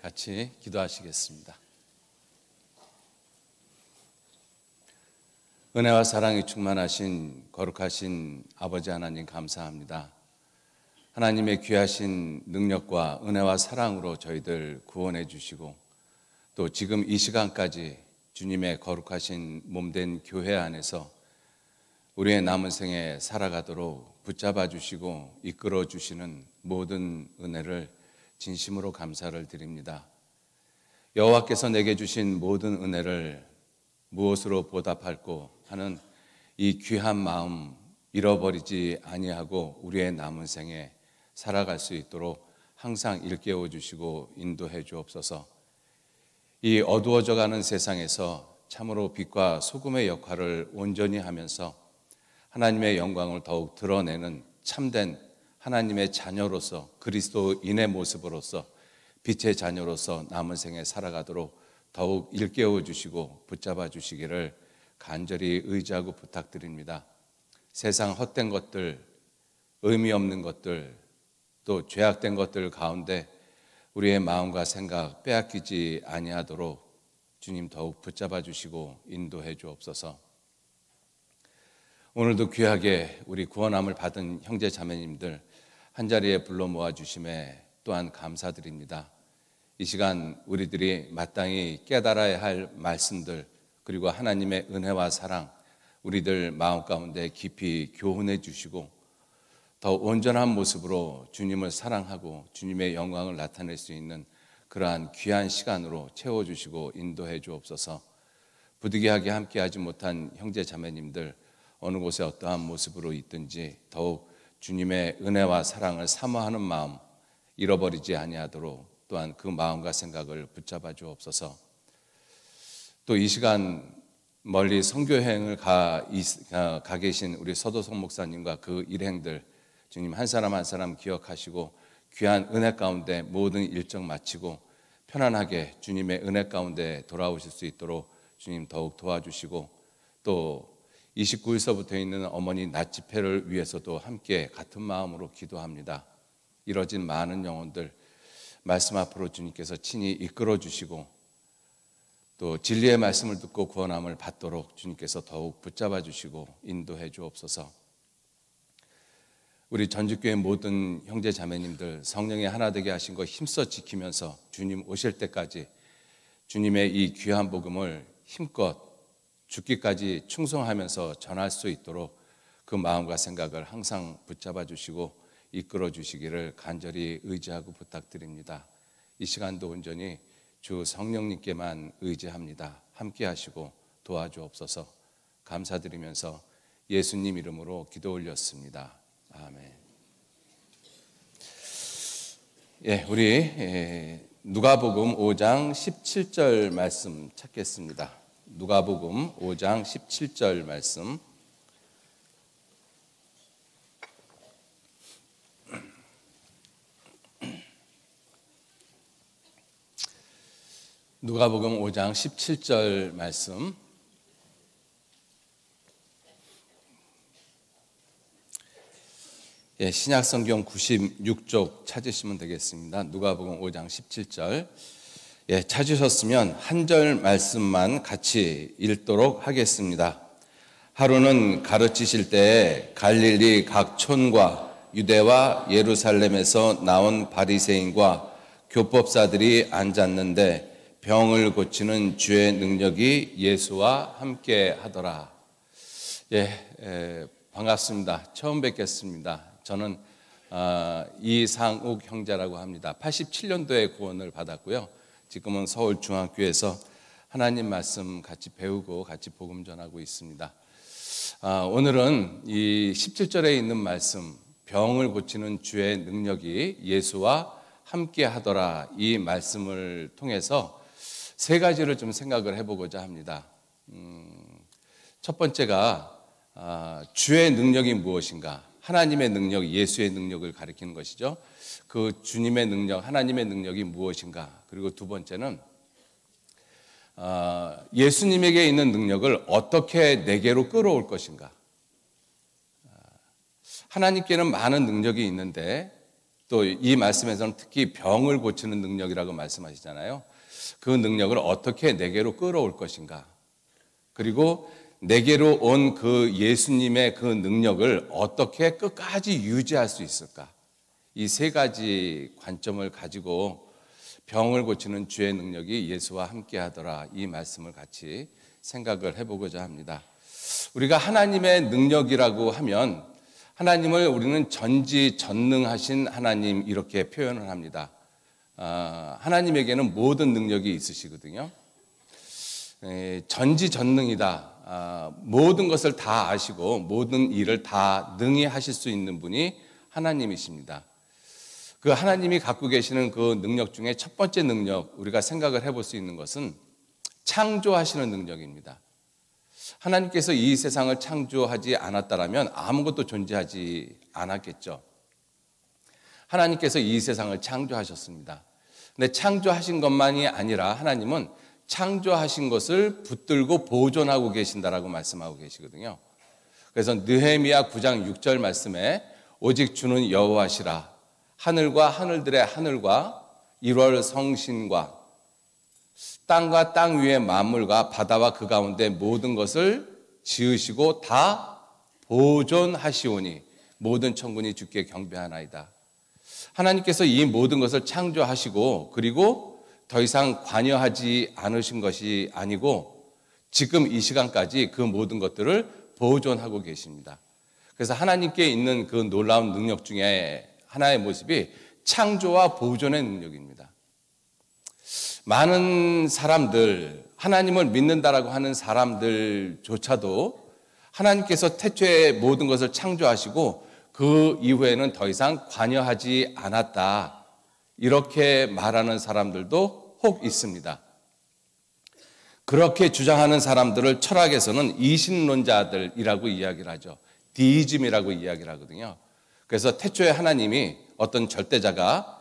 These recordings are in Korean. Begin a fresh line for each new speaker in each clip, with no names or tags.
같이 기도하시겠습니다. 은혜와 사랑이 충만하신 거룩하신 아버지 하나님 감사합니다. 하나님의 귀하신 능력과 은혜와 사랑으로 저희들 구원해 주시고 또 지금 이 시간까지 주님의 거룩하신 몸된 교회 안에서 우리의 남은 생에 살아가도록 붙잡아 주시고 이끌어 주시는 모든 은혜를 진심으로 감사를 드립니다. 여호와께서 내게 주신 모든 은혜를 무엇으로 보답할꼬 하는 이 귀한 마음 잃어버리지 아니하고 우리의 남은 생에 살아갈 수 있도록 항상 일깨워 주시고 인도해 주옵소서. 이 어두워져가는 세상에서 참으로 빛과 소금의 역할을 온전히 하면서 하나님의 영광을 더욱 드러내는 참된 하나님의 자녀로서 그리스도인의 모습으로서 빛의 자녀로서 남은 생에 살아가도록 더욱 일깨워 주시고 붙잡아 주시기를 간절히 의지하고 부탁드립니다. 세상 헛된 것들, 의미 없는 것들, 또 죄악된 것들 가운데 우리의 마음과 생각 빼앗기지 아니하도록 주님 더욱 붙잡아 주시고 인도해 주옵소서. 오늘도 귀하게 우리 구원함을 받은 형제 자매님들 한자리에 불러 모아 주심에 또한 감사드립니다. 이 시간 우리들이 마땅히 깨달아야 할 말씀들 그리고 하나님의 은혜와 사랑 우리들 마음 가운데 깊이 교훈해 주시고 더 온전한 모습으로 주님을 사랑하고 주님의 영광을 나타낼 수 있는 그러한 귀한 시간으로 채워주시고 인도해 주옵소서. 부득이하게 함께하지 못한 형제 자매님들 어느 곳에 어떠한 모습으로 있든지 더욱 주님의 은혜와 사랑을 사모하는 마음 잃어버리지 아니하도록 또한 그 마음과 생각을 붙잡아 주옵소서. 또 이 시간 멀리 선교여행을 가 계신 우리 서도성 목사님과 그 일행들 주님 한 사람 한 사람 기억하시고 귀한 은혜 가운데 모든 일정 마치고 편안하게 주님의 은혜 가운데 돌아오실 수 있도록 주님 더욱 도와주시고 또 29일서부터 있는 어머니 낮 집회를 위해서도 함께 같은 마음으로 기도합니다. 이뤄진 많은 영혼들 말씀 앞으로 주님께서 친히 이끌어 주시고 또 진리의 말씀을 듣고 구원함을 받도록 주님께서 더욱 붙잡아 주시고 인도해 주옵소서. 우리 전주교회 모든 형제 자매님들 성령의 하나 되게 하신 거 힘써 지키면서 주님 오실 때까지 주님의 이 귀한 복음을 힘껏 죽기까지 충성하면서 전할 수 있도록 그 마음과 생각을 항상 붙잡아 주시고 이끌어 주시기를 간절히 의지하고 부탁드립니다. 이 시간도 온전히 주 성령님께만 의지합니다. 함께 하시고 도와주옵소서. 감사드리면서 예수님 이름으로 기도 올렸습니다. 아멘. 우리 누가복음 5장 17절 말씀 찾겠습니다. 누가복음 5장 17절 말씀. 누가복음 5장 17절 말씀. 신약성경 96쪽 찾으시면 되겠습니다. 누가복음 5장 17절. 찾으셨으면 한 절 말씀만 같이 읽도록 하겠습니다. 하루는 가르치실 때에 갈릴리 각 촌과 유대와 예루살렘에서 나온 바리새인과 교법사들이 앉았는데 병을 고치는 주의 능력이 예수와 함께 하더라. 반갑습니다. 처음 뵙겠습니다. 저는 이상욱 형제라고 합니다. 87년도에 구원을 받았고요. 지금은 서울중앙교회에서 하나님 말씀 같이 배우고 같이 복음 전하고 있습니다. 오늘은 이 17절에 있는 말씀 병을 고치는 주의 능력이 예수와 함께 하더라 이 말씀을 통해서 세 가지를 좀 생각을 해보고자 합니다. 첫 번째가 주의 능력이 무엇인가? 하나님의 능력, 예수의 능력을 가리키는 것이죠. 그 주님의 능력, 하나님의 능력이 무엇인가? 그리고 두 번째는 예수님에게 있는 능력을 어떻게 내게로 끌어올 것인가? 하나님께는 많은 능력이 있는데 또 이 말씀에서는 특히 병을 고치는 능력이라고 말씀하시잖아요. 그 능력을 어떻게 내게로 끌어올 것인가, 그리고 내게로 온 그 예수님의 그 능력을 어떻게 끝까지 유지할 수 있을까, 이 세 가지 관점을 가지고 병을 고치는 주의 능력이 예수와 함께 하더라, 이 말씀을 같이 생각을 해보고자 합니다. 우리가 하나님의 능력이라고 하면 하나님을 우리는 전지전능하신 하나님 이렇게 표현을 합니다. 하나님에게는 모든 능력이 있으시거든요. 전지전능이다. 모든 것을 다 아시고 모든 일을 다 능히 하실 수 있는 분이 하나님이십니다. 그 하나님이 갖고 계시는 그 능력 중에 첫 번째 능력, 우리가 생각을 해볼 수 있는 것은 창조하시는 능력입니다. 하나님께서 이 세상을 창조하지 않았다라면 아무것도 존재하지 않았겠죠. 하나님께서 이 세상을 창조하셨습니다. 근데 창조하신 것만이 아니라 하나님은 창조하신 것을 붙들고 보존하고 계신다라고 말씀하고 계시거든요. 그래서 느헤미야 9장 6절 말씀에 오직 주는 여호와시라, 하늘과 하늘들의 하늘과 1월 성신과 땅과 땅 위의 만물과 바다와 그 가운데 모든 것을 지으시고 다 보존하시오니 모든 천군이 주께 경배하나이다. 하나님께서 이 모든 것을 창조하시고 그리고 더 이상 관여하지 않으신 것이 아니고 지금 이 시간까지 그 모든 것들을 보존하고 계십니다. 그래서 하나님께 있는 그 놀라운 능력 중에 하나의 모습이 창조와 보존의 능력입니다. 많은 사람들, 하나님을 믿는다라고 하는 사람들조차도 하나님께서 태초에 모든 것을 창조하시고 그 이후에는 더 이상 관여하지 않았다, 이렇게 말하는 사람들도 혹 있습니다. 그렇게 주장하는 사람들을 철학에서는 이신론자들이라고 이야기를 하죠. 디이즘이라고 이야기를 하거든요. 그래서 태초에 하나님이 어떤 절대자가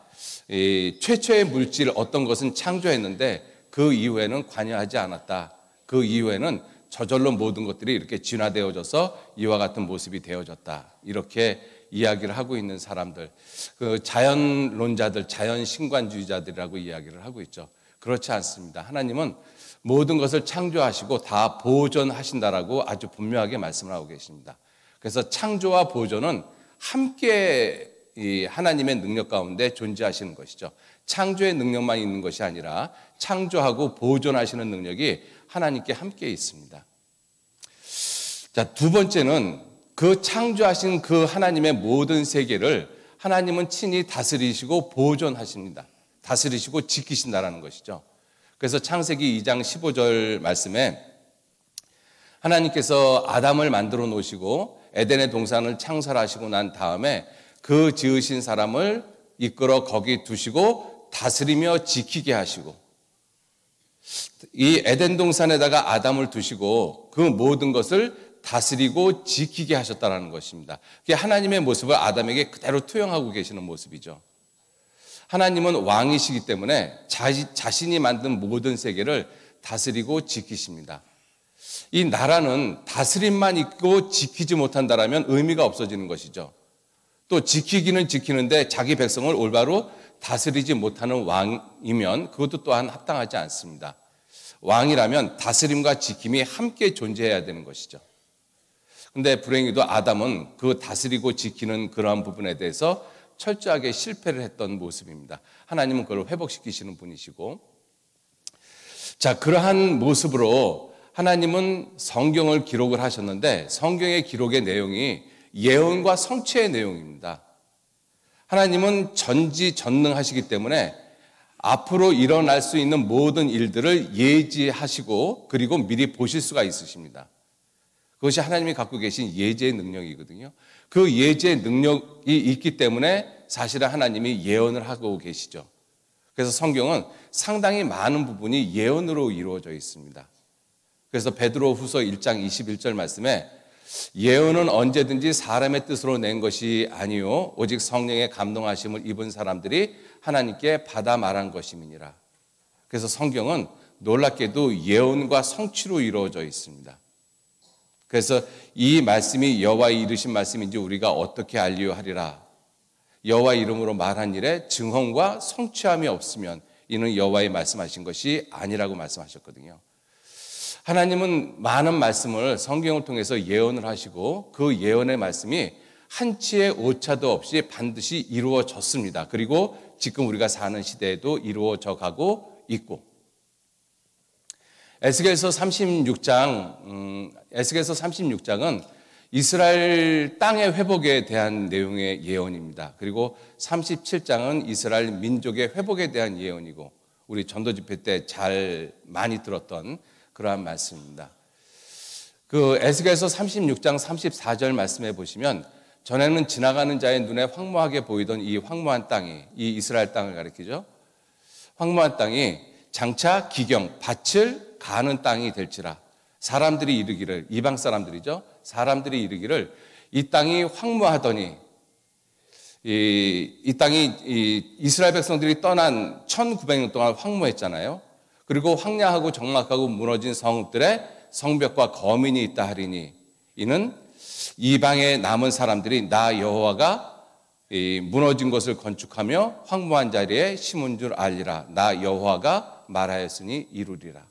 최초의 물질 어떤 것은 창조했는데 그 이후에는 관여하지 않았다. 그 이후에는 저절로 모든 것들이 이렇게 진화되어져서 이와 같은 모습이 되어졌다, 이렇게 이야기를 하고 있는 사람들, 그 자연론자들, 자연신관주의자들이라고 이야기를 하고 있죠. 그렇지 않습니다. 하나님은 모든 것을 창조하시고 다 보존하신다라고 아주 분명하게 말씀을 하고 계십니다. 그래서 창조와 보존은 함께 이 하나님의 능력 가운데 존재하시는 것이죠. 창조의 능력만 있는 것이 아니라 창조하고 보존하시는 능력이 하나님께 함께 있습니다. 자, 두 번째는 그 창조하신 그 하나님의 모든 세계를 하나님은 친히 다스리시고 보존하십니다. 다스리시고 지키신다라는 것이죠. 그래서 창세기 2장 15절 말씀에 하나님께서 아담을 만들어 놓으시고 에덴의 동산을 창설하시고 난 다음에 그 지으신 사람을 이끌어 거기 두시고 다스리며 지키게 하시고, 이 에덴 동산에다가 아담을 두시고 그 모든 것을 다스리고 지키게 하셨다는 것입니다. 그게 하나님의 모습을 아담에게 그대로 투영하고 계시는 모습이죠. 하나님은 왕이시기 때문에 자신이 만든 모든 세계를 다스리고 지키십니다. 이 나라는 다스림만 있고 지키지 못한다라면 의미가 없어지는 것이죠. 또 지키기는 지키는데 자기 백성을 올바로 다스리지 못하는 왕이면 그것도 또한 합당하지 않습니다. 왕이라면 다스림과 지킴이 함께 존재해야 되는 것이죠. 근데 불행히도 아담은 그 다스리고 지키는 그러한 부분에 대해서 철저하게 실패를 했던 모습입니다. 하나님은 그걸 회복시키시는 분이시고, 자, 그러한 모습으로 하나님은 성경을 기록을 하셨는데 성경의 기록의 내용이 예언과 성취의 내용입니다. 하나님은 전지전능하시기 때문에 앞으로 일어날 수 있는 모든 일들을 예지하시고 그리고 미리 보실 수가 있으십니다. 그것이 하나님이 갖고 계신 예지의 능력이거든요. 그 예지의 능력이 있기 때문에 사실은 하나님이 예언을 하고 계시죠. 그래서 성경은 상당히 많은 부분이 예언으로 이루어져 있습니다. 그래서 베드로 후서 1장 21절 말씀에 예언은 언제든지 사람의 뜻으로 낸 것이 아니요 오직 성령의 감동하심을 입은 사람들이 하나님께 받아 말한 것임이니라. 그래서 성경은 놀랍게도 예언과 성취로 이루어져 있습니다. 그래서 이 말씀이 여호와의 이르신 말씀인지 우리가 어떻게 알리요 하리라. 여호와 이름으로 말한 일에 증언과 성취함이 없으면 이는 여호와의 말씀하신 것이 아니라고 말씀하셨거든요. 하나님은 많은 말씀을 성경을 통해서 예언을 하시고 그 예언의 말씀이 한치의 오차도 없이 반드시 이루어졌습니다. 그리고 지금 우리가 사는 시대에도 이루어져 가고 있고, 에스겔서 36장은 이스라엘 땅의 회복에 대한 내용의 예언입니다. 그리고 37장은 이스라엘 민족의 회복에 대한 예언이고, 우리 전도 집회 때 잘 많이 들었던 그러한 말씀입니다. 그 에스겔서 36장 34절 말씀해 보시면, 전에는 지나가는 자의 눈에 황무하게 보이던 이 황무한 땅이, 이 이스라엘 땅을 가리키죠. 황무한 땅이 장차 기경, 밭을 가는 땅이 될지라. 사람들이 이르기를, 이방 사람들이죠. 사람들이 이르기를 이 땅이 황무하더니, 이 땅이 이스라엘 백성들이 떠난 1900년 동안 황무했잖아요. 그리고 황량하고 적막하고 무너진 성읍들의 성벽과 거민이 있다 하리니, 이는 이방에 남은 사람들이 나 여호와가 무너진 것을 건축하며 황무한 자리에 심은 줄 알리라. 나 여호와가 말하였으니 이루리라.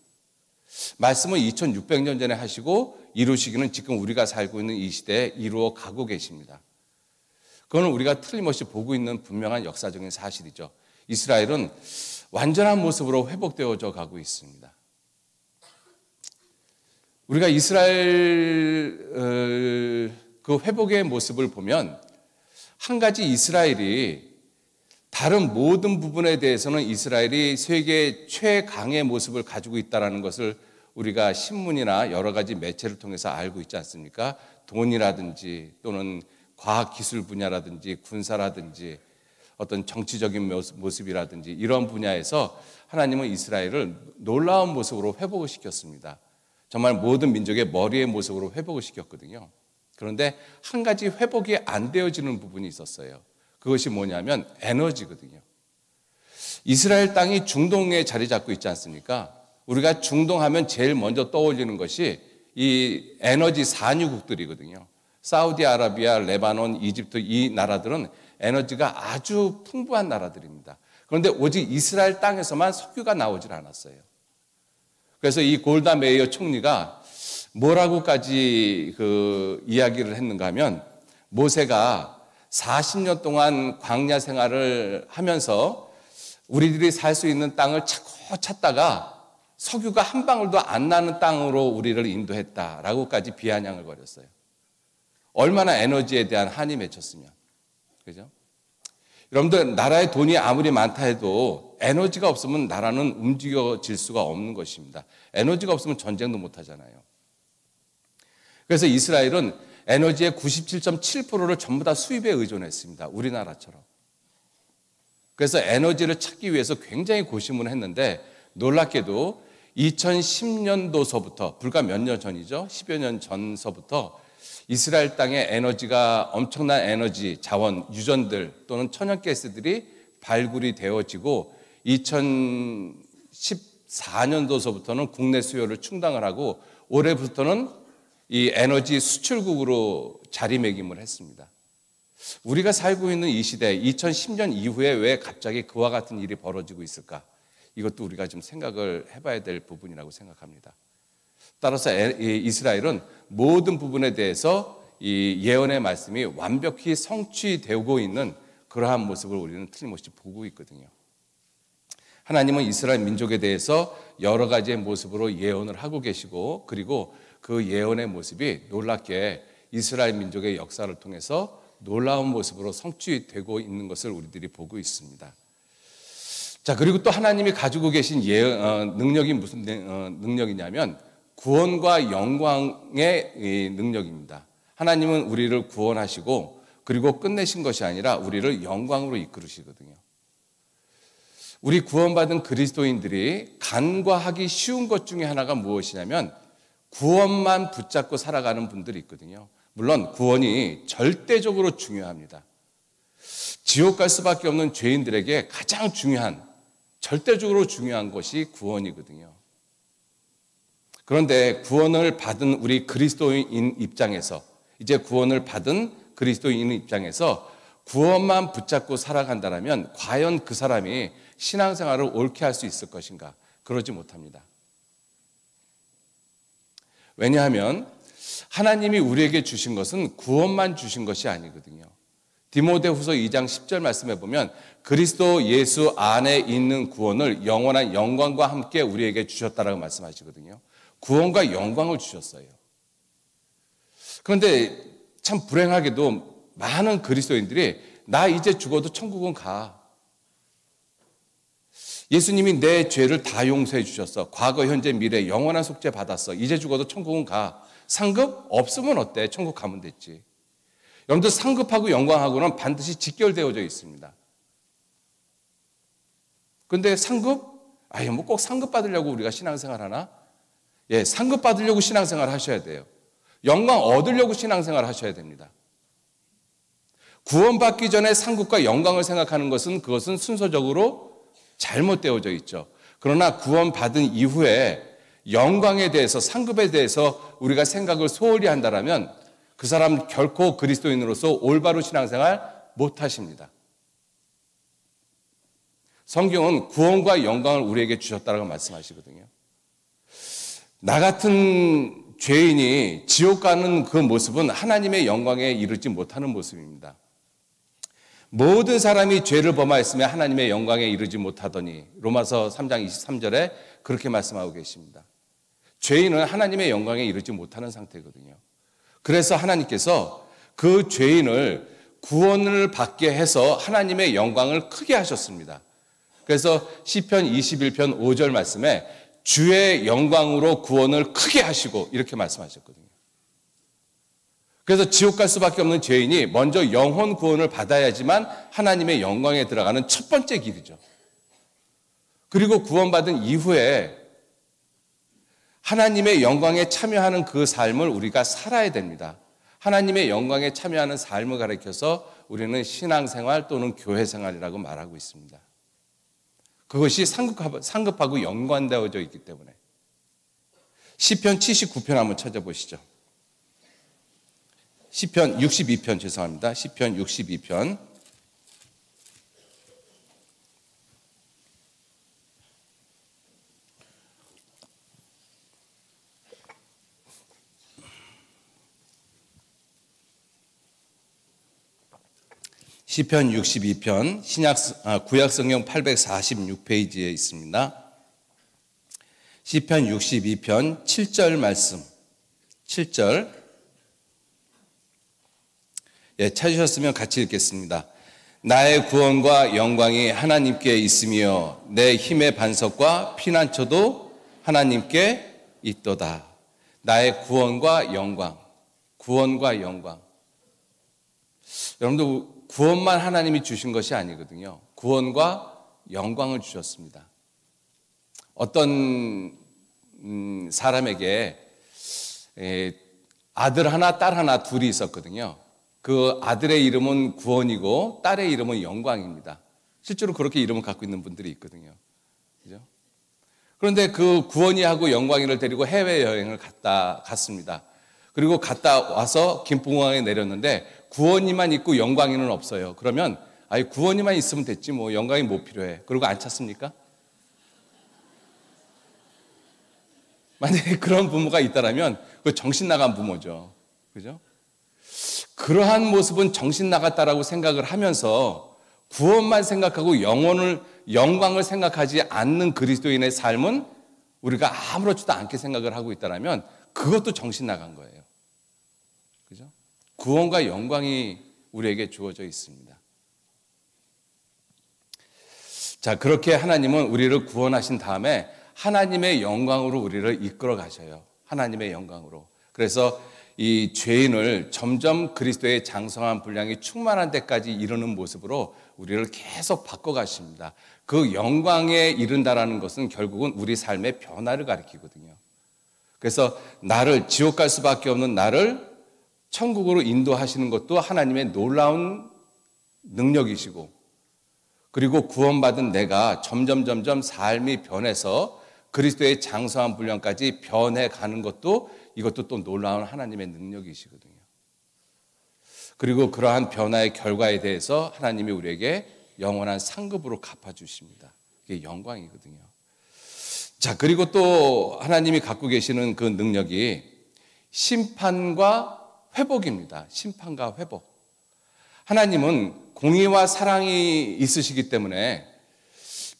말씀은 2600년 전에 하시고 이루시기는 지금 우리가 살고 있는 이 시대에 이루어 가고 계십니다. 그건 우리가 틀림없이 보고 있는 분명한 역사적인 사실이죠. 이스라엘은 완전한 모습으로 회복되어져 가고 있습니다. 우리가 이스라엘 그 회복의 모습을 보면 한 가지, 이스라엘이 다른 모든 부분에 대해서는 이스라엘이 세계 최강의 모습을 가지고 있다는 것을 우리가 신문이나 여러 가지 매체를 통해서 알고 있지 않습니까? 돈이라든지 또는 과학기술 분야라든지 군사라든지 어떤 정치적인 모습이라든지 이런 분야에서 하나님은 이스라엘을 놀라운 모습으로 회복을 시켰습니다. 정말 모든 민족의 머리의 모습으로 회복을 시켰거든요. 그런데 한 가지 회복이 안 되어지는 부분이 있었어요. 그것이 뭐냐면 에너지거든요. 이스라엘 땅이 중동에 자리 잡고 있지 않습니까? 우리가 중동하면 제일 먼저 떠올리는 것이 이 에너지 산유국들이거든요. 사우디아라비아, 레바논, 이집트, 이 나라들은 에너지가 아주 풍부한 나라들입니다. 그런데 오직 이스라엘 땅에서만 석유가 나오질 않았어요. 그래서 이 골다 메이어 총리가 뭐라고까지 그 이야기를 했는가 하면, 모세가 40년 동안 광야 생활을 하면서 우리들이 살 수 있는 땅을 찾고 찾다가 석유가 한 방울도 안 나는 땅으로 우리를 인도했다라고까지 비아냥을 벌였어요. 얼마나 에너지에 대한 한이 맺혔으면. 그죠? 여러분들, 나라에 돈이 아무리 많다 해도 에너지가 없으면 나라는 움직여질 수가 없는 것입니다. 에너지가 없으면 전쟁도 못 하잖아요. 그래서 이스라엘은 에너지의 97.7%를 전부 다 수입에 의존했습니다. 우리나라처럼. 그래서 에너지를 찾기 위해서 굉장히 고심을 했는데, 놀랍게도 2010년도서부터, 불과 몇 년 전이죠. 10여 년 전서부터 이스라엘 땅에 에너지가, 엄청난 에너지 자원, 유전들 또는 천연가스들이 발굴이 되어지고 2014년도서부터는 국내 수요를 충당을 하고 올해부터는 이 에너지 수출국으로 자리매김을 했습니다. 우리가 살고 있는 이 시대, 2010년 이후에 왜 갑자기 그와 같은 일이 벌어지고 있을까? 이것도 우리가 좀 생각을 해봐야 될 부분이라고 생각합니다. 따라서 이스라엘은 모든 부분에 대해서 이 예언의 말씀이 완벽히 성취되고 있는 그러한 모습을 우리는 틀림없이 보고 있거든요. 하나님은 이스라엘 민족에 대해서 여러 가지의 모습으로 예언을 하고 계시고, 그리고 그 예언의 모습이 놀랍게 이스라엘 민족의 역사를 통해서 놀라운 모습으로 성취되고 있는 것을 우리들이 보고 있습니다. 자, 그리고 또 하나님이 가지고 계신 능력이 무슨 능력이냐면 구원과 영광의 능력입니다. 하나님은 우리를 구원하시고 그리고 끝내신 것이 아니라 우리를 영광으로 이끌으시거든요. 우리 구원받은 그리스도인들이 간과하기 쉬운 것 중에 하나가 무엇이냐면 구원만 붙잡고 살아가는 분들이 있거든요. 물론 구원이 절대적으로 중요합니다. 지옥 갈 수밖에 없는 죄인들에게 가장 중요한, 절대적으로 중요한 것이 구원이거든요. 그런데 구원을 받은 우리 그리스도인 입장에서, 이제 구원을 받은 그리스도인 입장에서 구원만 붙잡고 살아간다면 과연 그 사람이 신앙생활을 옳게 할 수 있을 것인가? 그러지 못합니다. 왜냐하면 하나님이 우리에게 주신 것은 구원만 주신 것이 아니거든요. 디모데후서 2장 10절 말씀해 보면 그리스도 예수 안에 있는 구원을 영원한 영광과 함께 우리에게 주셨다라고 말씀하시거든요. 구원과 영광을 주셨어요. 그런데 참 불행하게도 많은 그리스도인들이 나 이제 죽어도 천국은 가. 예수님이 내 죄를 다 용서해 주셨어. 과거, 현재, 미래 영원한 속죄 받았어. 이제 죽어도 천국은 가. 상급 없으면 어때? 천국 가면 됐지. 여러분들 상급하고 영광하고는 반드시 직결되어져 있습니다. 그런데 상급? 뭐 꼭 상급 받으려고 우리가 신앙생활 하나? 예, 상급 받으려고 신앙생활 하셔야 돼요. 영광 얻으려고 신앙생활 하셔야 됩니다. 구원받기 전에 상급과 영광을 생각하는 것은 그것은 순서적으로 잘못되어져 있죠. 그러나 구원받은 이후에 영광에 대해서 상급에 대해서 우리가 생각을 소홀히 한다면 그 사람 결코 그리스도인으로서 올바로 신앙생활 못하십니다. 성경은 구원과 영광을 우리에게 주셨다고 말씀하시거든요. 나 같은 죄인이 지옥 가는 그 모습은 하나님의 영광에 이르지 못하는 모습입니다. 모든 사람이 죄를 범하였으며 하나님의 영광에 이르지 못하더니 로마서 3장 23절에 그렇게 말씀하고 계십니다. 죄인은 하나님의 영광에 이르지 못하는 상태거든요. 그래서 하나님께서 그 죄인을 구원을 받게 해서 하나님의 영광을 크게 하셨습니다. 그래서 시편 21편 5절 말씀에 주의 영광으로 구원을 크게 하시고 이렇게 말씀하셨거든요. 그래서 지옥 갈 수밖에 없는 죄인이 먼저 영혼 구원을 받아야지만 하나님의 영광에 들어가는 첫 번째 길이죠. 그리고 구원받은 이후에 하나님의 영광에 참여하는 그 삶을 우리가 살아야 됩니다. 하나님의 영광에 참여하는 삶을 가리켜서 우리는 신앙생활 또는 교회생활이라고 말하고 있습니다. 그것이 상급하고 연관되어져 있기 때문에. 시편 79편 한번 찾아보시죠. 시편 62편 죄송합니다. 시편 62편. 시편 62편 구약성경 846페이지에 있습니다. 시편 62편 7절 말씀 7절 찾으셨으면 같이 읽겠습니다. 나의 구원과 영광이 하나님께 있으며 내 힘의 반석과 피난처도 하나님께 있도다. 나의 구원과 영광, 구원과 영광. 여러분들 구원만 하나님이 주신 것이 아니거든요. 구원과 영광을 주셨습니다. 어떤 사람에게 아들 하나, 딸 하나 둘이 있었거든요. 그 아들의 이름은 구원이고 딸의 이름은 영광입니다. 실제로 그렇게 이름을 갖고 있는 분들이 있거든요. 그죠? 그런데 그 구원이하고 영광이를 데리고 해외여행을 갔습니다. 그리고 갔다 와서 김포공항에 내렸는데 구원이만 있고 영광이는 없어요. 그러면 구원이만 있으면 됐지 뭐 영광이 뭐 필요해. 그리고 안 찾습니까? 만약에 그런 부모가 있다면 그 정신 나간 부모죠. 그죠? 그러한 모습은 정신 나갔다라고 생각을 하면서 구원만 생각하고 영광을 생각하지 않는 그리스도인의 삶은 우리가 아무렇지도 않게 생각을 하고 있다면 그것도 정신 나간 거예요. 그죠? 구원과 영광이 우리에게 주어져 있습니다. 자, 그렇게 하나님은 우리를 구원하신 다음에 하나님의 영광으로 우리를 이끌어 가셔요. 하나님의 영광으로. 그래서 이 죄인을 점점 그리스도의 장성한 분량이 충만한 데까지 이르는 모습으로 우리를 계속 바꿔 가십니다. 그 영광에 이른다라는 것은 결국은 우리 삶의 변화를 가리키거든요. 그래서 나를 지옥 갈 수밖에 없는 나를 천국으로 인도하시는 것도 하나님의 놀라운 능력이시고, 그리고 구원받은 내가 점점 삶이 변해서 그리스도의 장성한 분량까지 변해가는 것도 이것도 또 놀라운 하나님의 능력이시거든요. 그리고 그러한 변화의 결과에 대해서 하나님이 우리에게 영원한 상급으로 갚아주십니다. 이게 영광이거든요. 자, 그리고 또 하나님이 갖고 계시는 그 능력이 심판과 회복입니다. 심판과 회복. 하나님은 공의와 사랑이 있으시기 때문에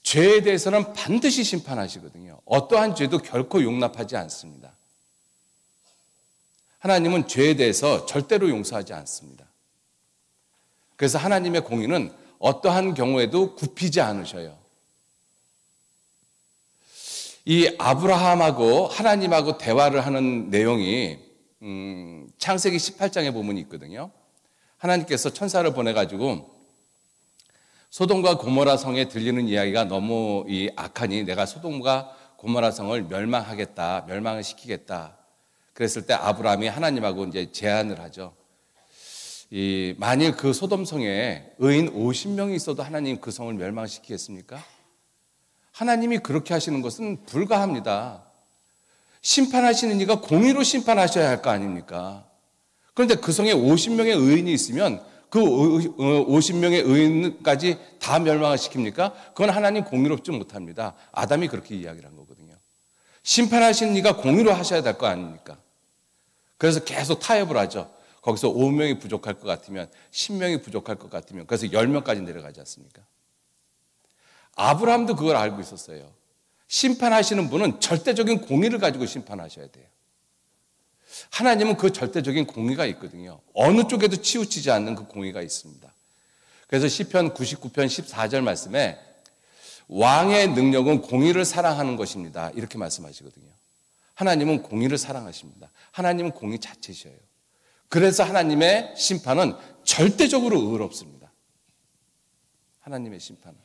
죄에 대해서는 반드시 심판하시거든요. 어떠한 죄도 결코 용납하지 않습니다. 하나님은 죄에 대해서 절대로 용서하지 않습니다. 그래서 하나님의 공의는 어떠한 경우에도 굽히지 않으셔요. 이 아브라함하고 하나님하고 대화를 하는 내용이 창세기 18장에 보면 있거든요. 하나님께서 천사를 보내가지고 소돔과 고모라 성에 들리는 이야기가 너무 악하니 내가 소돔과 고모라 성을 멸망을 시키겠다. 그랬을 때 아브라함이 하나님하고 이제 제안을 하죠. 만일 그 소돔 성에 의인 50명이 있어도 하나님 그 성을 멸망시키겠습니까? 하나님이 그렇게 하시는 것은 불가합니다. 심판하시는 이가 공의로 심판하셔야 할 거 아닙니까? 그런데 그 성에 50명의 의인이 있으면 그 50명의 의인까지 다 멸망을 시킵니까? 그건 하나님 공의롭지 못합니다. 아담이 그렇게 이야기를 한 거거든요. 심판하시는 이가 공의로 하셔야 될 거 아닙니까? 그래서 계속 타협을 하죠. 거기서 5명이 부족할 것 같으면 10명이 부족할 것 같으면 그래서 10명까지 내려가지 않습니까? 아브라함도 그걸 알고 있었어요. 심판하시는 분은 절대적인 공의를 가지고 심판하셔야 돼요. 하나님은 그 절대적인 공의가 있거든요. 어느 쪽에도 치우치지 않는 그 공의가 있습니다. 그래서 시편 99편 14절 말씀에 왕의 능력은 공의를 사랑하는 것입니다. 이렇게 말씀하시거든요. 하나님은 공의를 사랑하십니다. 하나님은 공의 자체셔요. 그래서 하나님의 심판은 절대적으로 의롭습니다. 하나님의 심판은.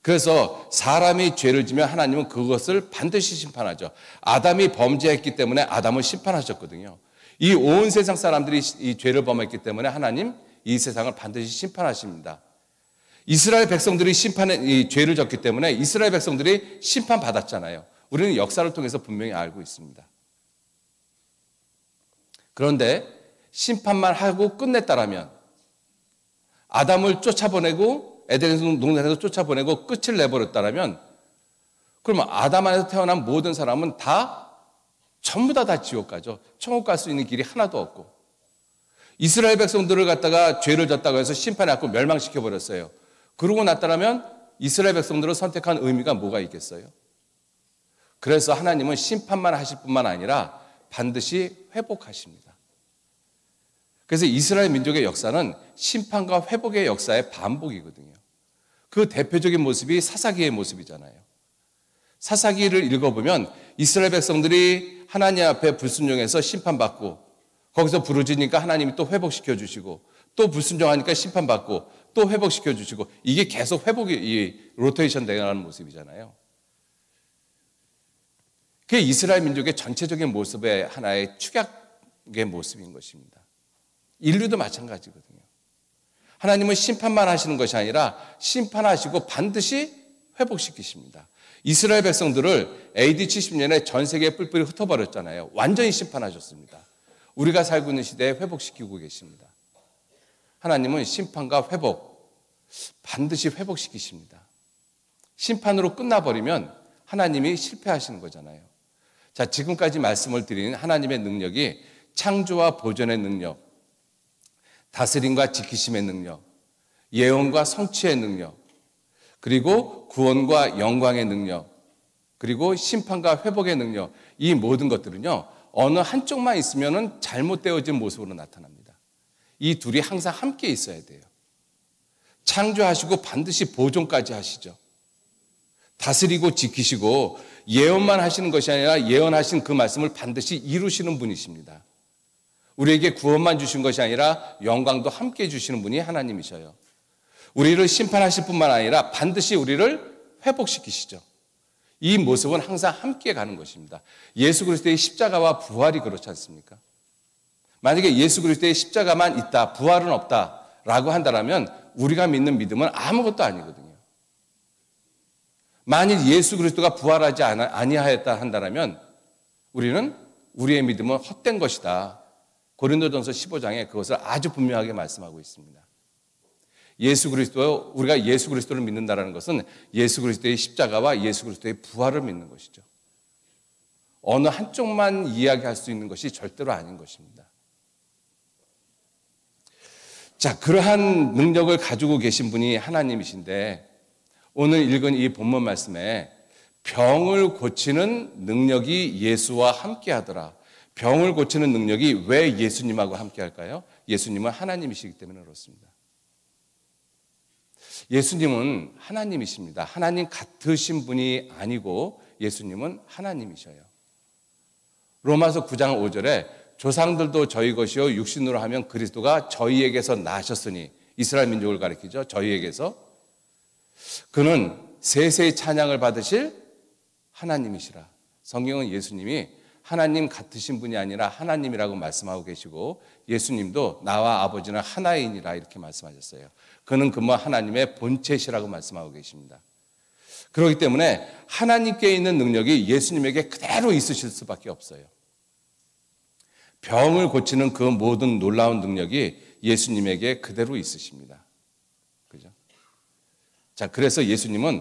그래서 사람이 죄를 지면 하나님은 그것을 반드시 심판하죠. 아담이 범죄했기 때문에 아담을 심판하셨거든요. 이 온 세상 사람들이 이 죄를 범했기 때문에 하나님 이 세상을 반드시 심판하십니다. 이스라엘 백성들이 이 죄를 졌기 때문에 이스라엘 백성들이 심판받았잖아요. 우리는 역사를 통해서 분명히 알고 있습니다. 그런데 심판만 하고 끝냈다라면 아담을 쫓아보내고 에덴 동산에서 쫓아보내고 끝을 내버렸다라면 그러면 아담 안에서 태어난 모든 사람은 전부 다 지옥 가죠. 천국 갈 수 있는 길이 하나도 없고 이스라엘 백성들을 갖다가 죄를 졌다고 해서 심판해갖고 멸망시켜버렸어요. 그러고 났다라면 이스라엘 백성들을 선택한 의미가 뭐가 있겠어요? 그래서 하나님은 심판만 하실 뿐만 아니라 반드시 회복하십니다. 그래서 이스라엘 민족의 역사는 심판과 회복의 역사의 반복이거든요. 그 대표적인 모습이 사사기의 모습이잖아요. 사사기를 읽어보면 이스라엘 백성들이 하나님 앞에 불순종해서 심판받고 거기서 부르짖으니까 하나님이 또 회복시켜 주시고 또 불순종하니까 심판받고 또 회복시켜 주시고 이게 계속 회복이 로테이션 되어가는 모습이잖아요. 그게 이스라엘 민족의 전체적인 모습의 하나의 축약의 모습인 것입니다. 인류도 마찬가지거든요. 하나님은 심판만 하시는 것이 아니라 심판하시고 반드시 회복시키십니다. 이스라엘 백성들을 AD 70년에 전 세계에 뿔뿔이 흩어버렸잖아요. 완전히 심판하셨습니다. 우리가 살고 있는 시대에 회복시키고 계십니다. 하나님은 심판과 회복 반드시 회복시키십니다. 심판으로 끝나버리면 하나님이 실패하시는 거잖아요. 자, 지금까지 말씀을 드린 하나님의 능력이 창조와 보존의 능력, 다스림과 지키심의 능력, 예언과 성취의 능력, 그리고 구원과 영광의 능력, 그리고 심판과 회복의 능력, 이 모든 것들은요 어느 한쪽만 있으면 잘못되어진 모습으로 나타납니다. 이 둘이 항상 함께 있어야 돼요. 창조하시고 반드시 보존까지 하시죠. 다스리고 지키시고 예언만 하시는 것이 아니라 예언하신 그 말씀을 반드시 이루시는 분이십니다. 우리에게 구원만 주신 것이 아니라 영광도 함께 주시는 분이 하나님이셔요. 우리를 심판하실 뿐만 아니라 반드시 우리를 회복시키시죠. 이 모습은 항상 함께 가는 것입니다. 예수 그리스도의 십자가와 부활이 그렇지 않습니까? 만약에 예수 그리스도의 십자가만 있다, 부활은 없다라고 한다면 우리가 믿는 믿음은 아무것도 아니거든요. 만일 예수 그리스도가 부활하지 아니하였다 한다면 우리는 우리의 믿음은 헛된 것이다. 고린도전서 15장에 그것을 아주 분명하게 말씀하고 있습니다. 예수 그리스도, 우리가 예수 그리스도를 믿는다는 것은 예수 그리스도의 십자가와 예수 그리스도의 부활을 믿는 것이죠. 어느 한쪽만 이야기할 수 있는 것이 절대로 아닌 것입니다. 자, 그러한 능력을 가지고 계신 분이 하나님이신데 오늘 읽은 이 본문 말씀에 병을 고치는 능력이 예수와 함께 하더라. 병을 고치는 능력이 왜 예수님하고 함께 할까요? 예수님은 하나님이시기 때문에 그렇습니다. 예수님은 하나님이십니다. 하나님 같으신 분이 아니고 예수님은 하나님이셔요. 로마서 9장 5절에 조상들도 저희 것이요 육신으로 하면 그리스도가 저희에게서 나셨으니, 이스라엘 민족을 가리키죠. 저희에게서. 그는 세세의 찬양을 받으실 하나님이시라. 성경은 예수님이 하나님 같으신 분이 아니라 하나님이라고 말씀하고 계시고 예수님도 나와 아버지는 하나이니라 이렇게 말씀하셨어요. 그는 그뭐 하나님의 본체시라고 말씀하고 계십니다. 그렇기 때문에 하나님께 있는 능력이 예수님에게 그대로 있으실 수밖에 없어요. 병을 고치는 그 모든 놀라운 능력이 예수님에게 그대로 있으십니다. 그죠? 자, 그래서 예수님은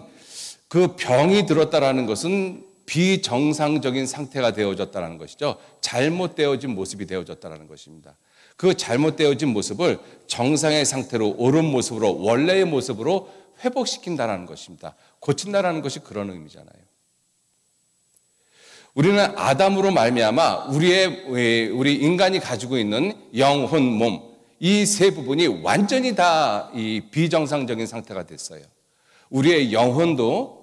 그 병이 들었다라는 것은 비정상적인 상태가 되어졌다는 것이죠. 잘못되어진 모습이 되어졌다는 것입니다. 그 잘못되어진 모습을 정상의 상태로, 옳은 모습으로, 원래의 모습으로 회복시킨다는 것입니다. 고친다는 것이 그런 의미잖아요. 우리는 아담으로 말미암아 우리 인간이 가지고 있는 영혼, 몸, 이 세 부분이 완전히 다 이 비정상적인 상태가 됐어요. 우리의 영혼도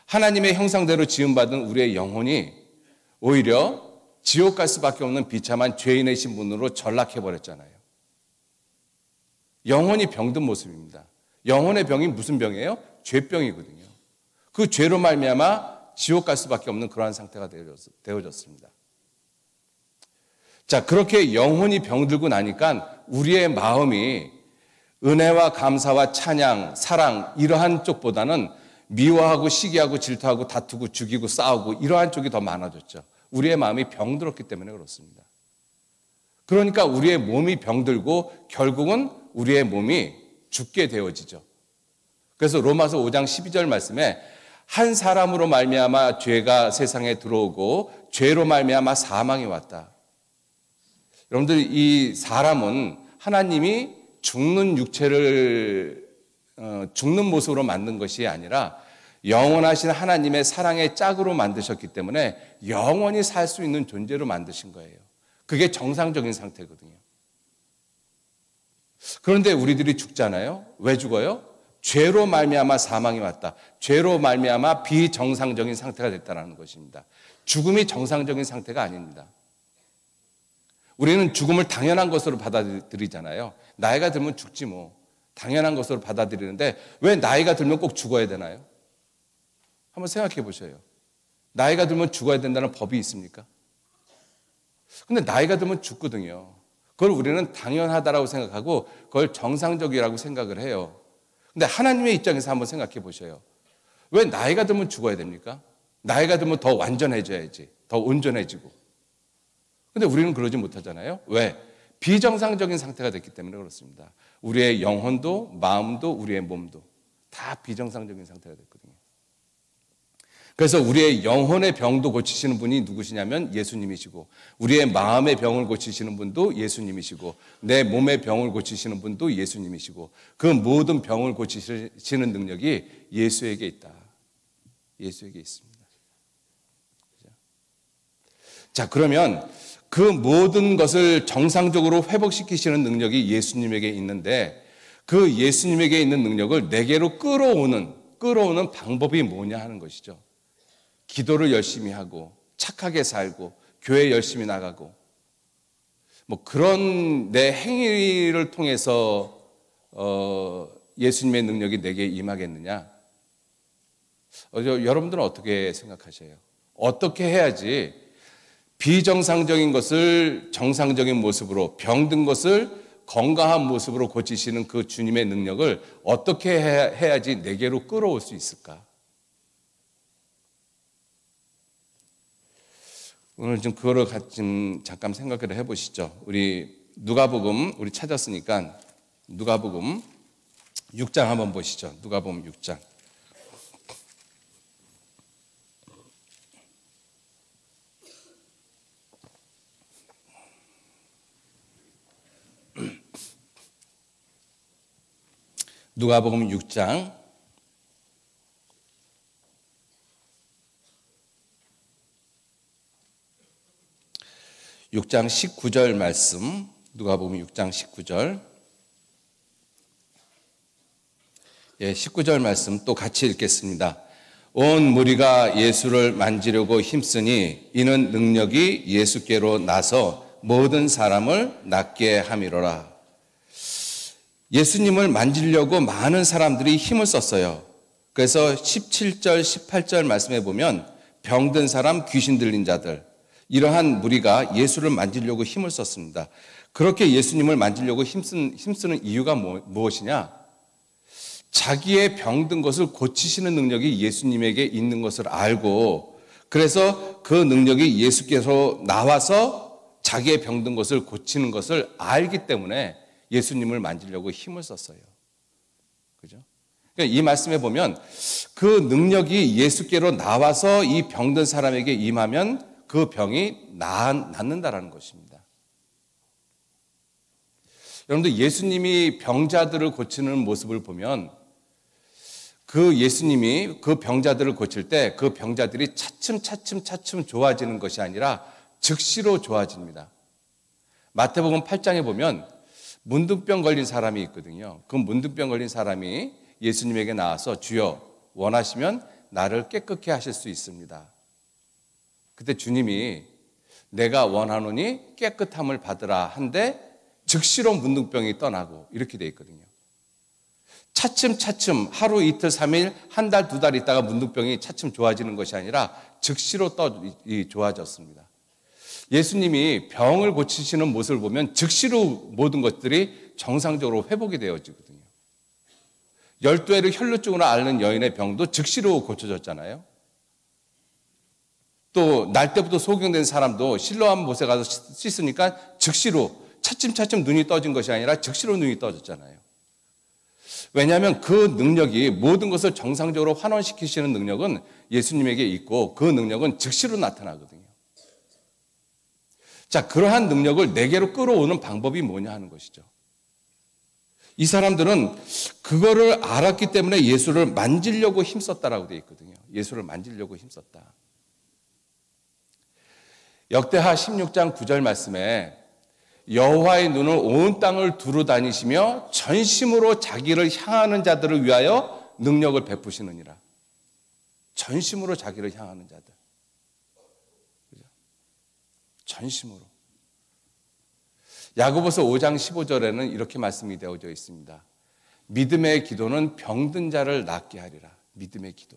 하나님의 형상대로 지음받은 우리의 영혼이 오히려 지옥 갈 수밖에 없는 비참한 죄인의 신분으로 전락해버렸잖아요. 영혼이 병든 모습입니다. 영혼의 병이 무슨 병이에요? 죄병이거든요. 그 죄로 말미암아 지옥 갈 수밖에 없는 그러한 상태가 되어졌습니다. 자, 그렇게 영혼이 병들고 나니까 우리의 마음이 은혜와 감사와 찬양, 사랑 이러한 쪽보다는 미워하고 시기하고 질투하고 다투고 죽이고 싸우고 이러한 쪽이 더 많아졌죠. 우리의 마음이 병들었기 때문에 그렇습니다. 그러니까 우리의 몸이 병들고 결국은 우리의 몸이 죽게 되어지죠. 그래서 로마서 5장 12절 말씀에 한 사람으로 말미암아 죄가 세상에 들어오고 죄로 말미암아 사망이 왔다. 여러분들, 이 사람은 하나님이 죽는 육체를 죽는 모습으로 만든 것이 아니라 영원하신 하나님의 사랑의 짝으로 만드셨기 때문에 영원히 살 수 있는 존재로 만드신 거예요. 그게 정상적인 상태거든요. 그런데 우리들이 죽잖아요. 왜 죽어요? 죄로 말미암아 사망이 왔다. 죄로 말미암아 비정상적인 상태가 됐다는 것입니다. 죽음이 정상적인 상태가 아닙니다. 우리는 죽음을 당연한 것으로 받아들이잖아요. 나이가 들면 죽지 뭐. 당연한 것으로 받아들이는데 왜 나이가 들면 꼭 죽어야 되나요? 한번 생각해 보셔요. 나이가 들면 죽어야 된다는 법이 있습니까? 근데 나이가 들면 죽거든요. 그걸 우리는 당연하다라고 생각하고 그걸 정상적이라고 생각을 해요. 근데 하나님의 입장에서 한번 생각해 보셔요. 왜 나이가 들면 죽어야 됩니까? 나이가 들면 더 완전해져야지. 더 온전해지고. 근데 우리는 그러지 못하잖아요. 왜? 비정상적인 상태가 됐기 때문에 그렇습니다. 우리의 영혼도 마음도 우리의 몸도 다 비정상적인 상태가 됐거든요. 그래서 우리의 영혼의 병도 고치시는 분이 누구시냐면 예수님이시고 우리의 마음의 병을 고치시는 분도 예수님이시고 내 몸의 병을 고치시는 분도 예수님이시고 그 모든 병을 고치시는 능력이 예수에게 있다. 예수에게 있습니다. 자, 그러면 그 모든 것을 정상적으로 회복시키시는 능력이 예수님에게 있는데 그 예수님에게 있는 능력을 내게로 끌어오는 방법이 뭐냐 하는 것이죠. 기도를 열심히 하고 착하게 살고 교회 열심히 나가고 뭐 그런 내 행위를 통해서 예수님의 능력이 내게 임하겠느냐? 여러분들은 어떻게 생각하세요? 어떻게 해야지 비정상적인 것을 정상적인 모습으로, 병든 것을 건강한 모습으로 고치시는 그 주님의 능력을 어떻게 해야지 내게로 끌어올 수 있을까? 오늘 좀 그거를 잠깐 생각을 해보시죠. 우리 누가복음 우리 찾았으니까 누가복음 6장 한번 보시죠. 누가복음 6장. 누가복음 6장 19절 말씀. 누가복음 6장 19절. 19절 말씀 또 같이 읽겠습니다. 온 무리가 예수를 만지려고 힘쓰니 이는 능력이 예수께로 나서 모든 사람을 낫게 함이로라. 예수님을 만지려고 많은 사람들이 힘을 썼어요. 그래서 17절, 18절 말씀에 보면 병든 사람, 귀신 들린 자들, 이러한 무리가 예수를 만지려고 힘을 썼습니다. 그렇게 예수님을 만지려고 힘쓰는 이유가 무엇이냐? 자기의 병든 것을 고치시는 능력이 예수님에게 있는 것을 알고, 그래서 그 능력이 예수께서 나와서 자기의 병든 것을 고치는 것을 알기 때문에 예수님을 만지려고 힘을 썼어요. 그죠? 그러니까 이 말씀에 보면 그 능력이 예수께로 나와서 이 병든 사람에게 임하면 그 병이 낫는다라는 것입니다. 여러분들, 예수님이 병자들을 고치는 모습을 보면 그 예수님이 그 병자들을 고칠 때 그 병자들이 차츰 좋아지는 것이 아니라 즉시로 좋아집니다. 마태복음 8장에 보면 문둥병 걸린 사람이 있거든요. 그 문둥병 걸린 사람이 예수님에게 나와서 주여 원하시면 나를 깨끗게 하실 수 있습니다. 그때 주님이 내가 원하노니 깨끗함을 받으라 한데 즉시로 문둥병이 떠나고 이렇게 돼 있거든요. 차츰 하루 이틀 3일 한 달 두 달 있다가 문둥병이 차츰 좋아지는 것이 아니라 즉시로 좋아졌습니다. 예수님이 병을 고치시는 모습을 보면 즉시로 모든 것들이 정상적으로 회복이 되어지거든요. 12해를 혈루증으로 앓는 여인의 병도 즉시로 고쳐졌잖아요. 또 날 때부터 소경된 사람도 실로암 못에 가서 씻으니까 즉시로 차츰 눈이 떠진 것이 아니라 즉시로 눈이 떠졌잖아요. 왜냐하면 그 능력이, 모든 것을 정상적으로 환원시키시는 능력은 예수님에게 있고 그 능력은 즉시로 나타나거든요. 자, 그러한 능력을 내게로 끌어오는 방법이 뭐냐 하는 것이죠. 이 사람들은 그거를 알았기 때문에 예수를 만지려고 힘썼다라고 되어 있거든요. 예수를 만지려고 힘썼다. 역대하 16장 9절 말씀에 여호와의 눈을 온 땅을 두루 다니시며 전심으로 자기를 향하는 자들을 위하여 능력을 베푸시느니라. 전심으로 자기를 향하는 자들. 그죠? 전심으로. 야고보서 5장 15절에는 이렇게 말씀이 되어져 있습니다. 믿음의 기도는 병든 자를 낫게 하리라. 믿음의 기도.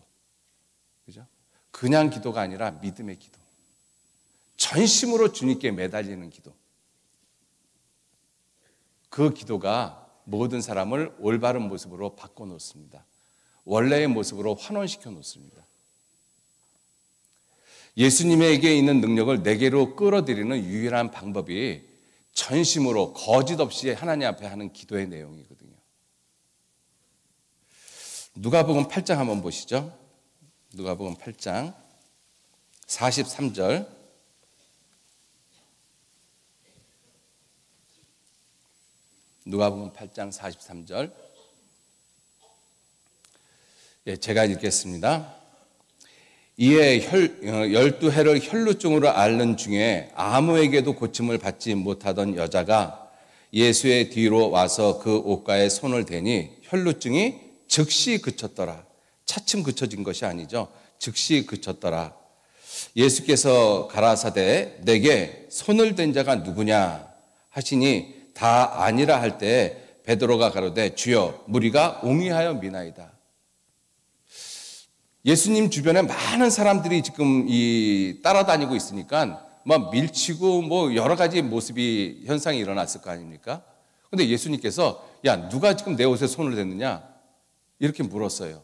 그죠? 그냥 기도가 아니라 믿음의 기도. 전심으로 주님께 매달리는 기도. 그 기도가 모든 사람을 올바른 모습으로 바꿔놓습니다. 원래의 모습으로 환원시켜 놓습니다. 예수님에게 있는 능력을 내게로 끌어들이는 유일한 방법이 전심으로 거짓 없이 하나님 앞에 하는 기도의 내용이거든요. 누가복음 8장 한번 보시죠. 누가복음 8장 43절. 누가복음 8장 43절. 제가 읽겠습니다. 이에 12해를 혈루증으로 앓는 중에 아무에게도 고침을 받지 못하던 여자가 예수의 뒤로 와서 그 옷가에 손을 대니 혈루증이 즉시 그쳤더라. 차츰 그쳐진 것이 아니죠. 즉시 그쳤더라. 예수께서 가라사대 내게 손을 댄 자가 누구냐 하시니 다 아니라 할 때 베드로가 가로되 주여 무리가 옹이하여 미나이다. 예수님 주변에 많은 사람들이 지금 따라다니고 있으니까 막 밀치고 여러 가지 모습이 현상이 일어났을 거 아닙니까? 근데 예수님께서 야 누가 지금 내 옷에 손을 댔느냐 이렇게 물었어요.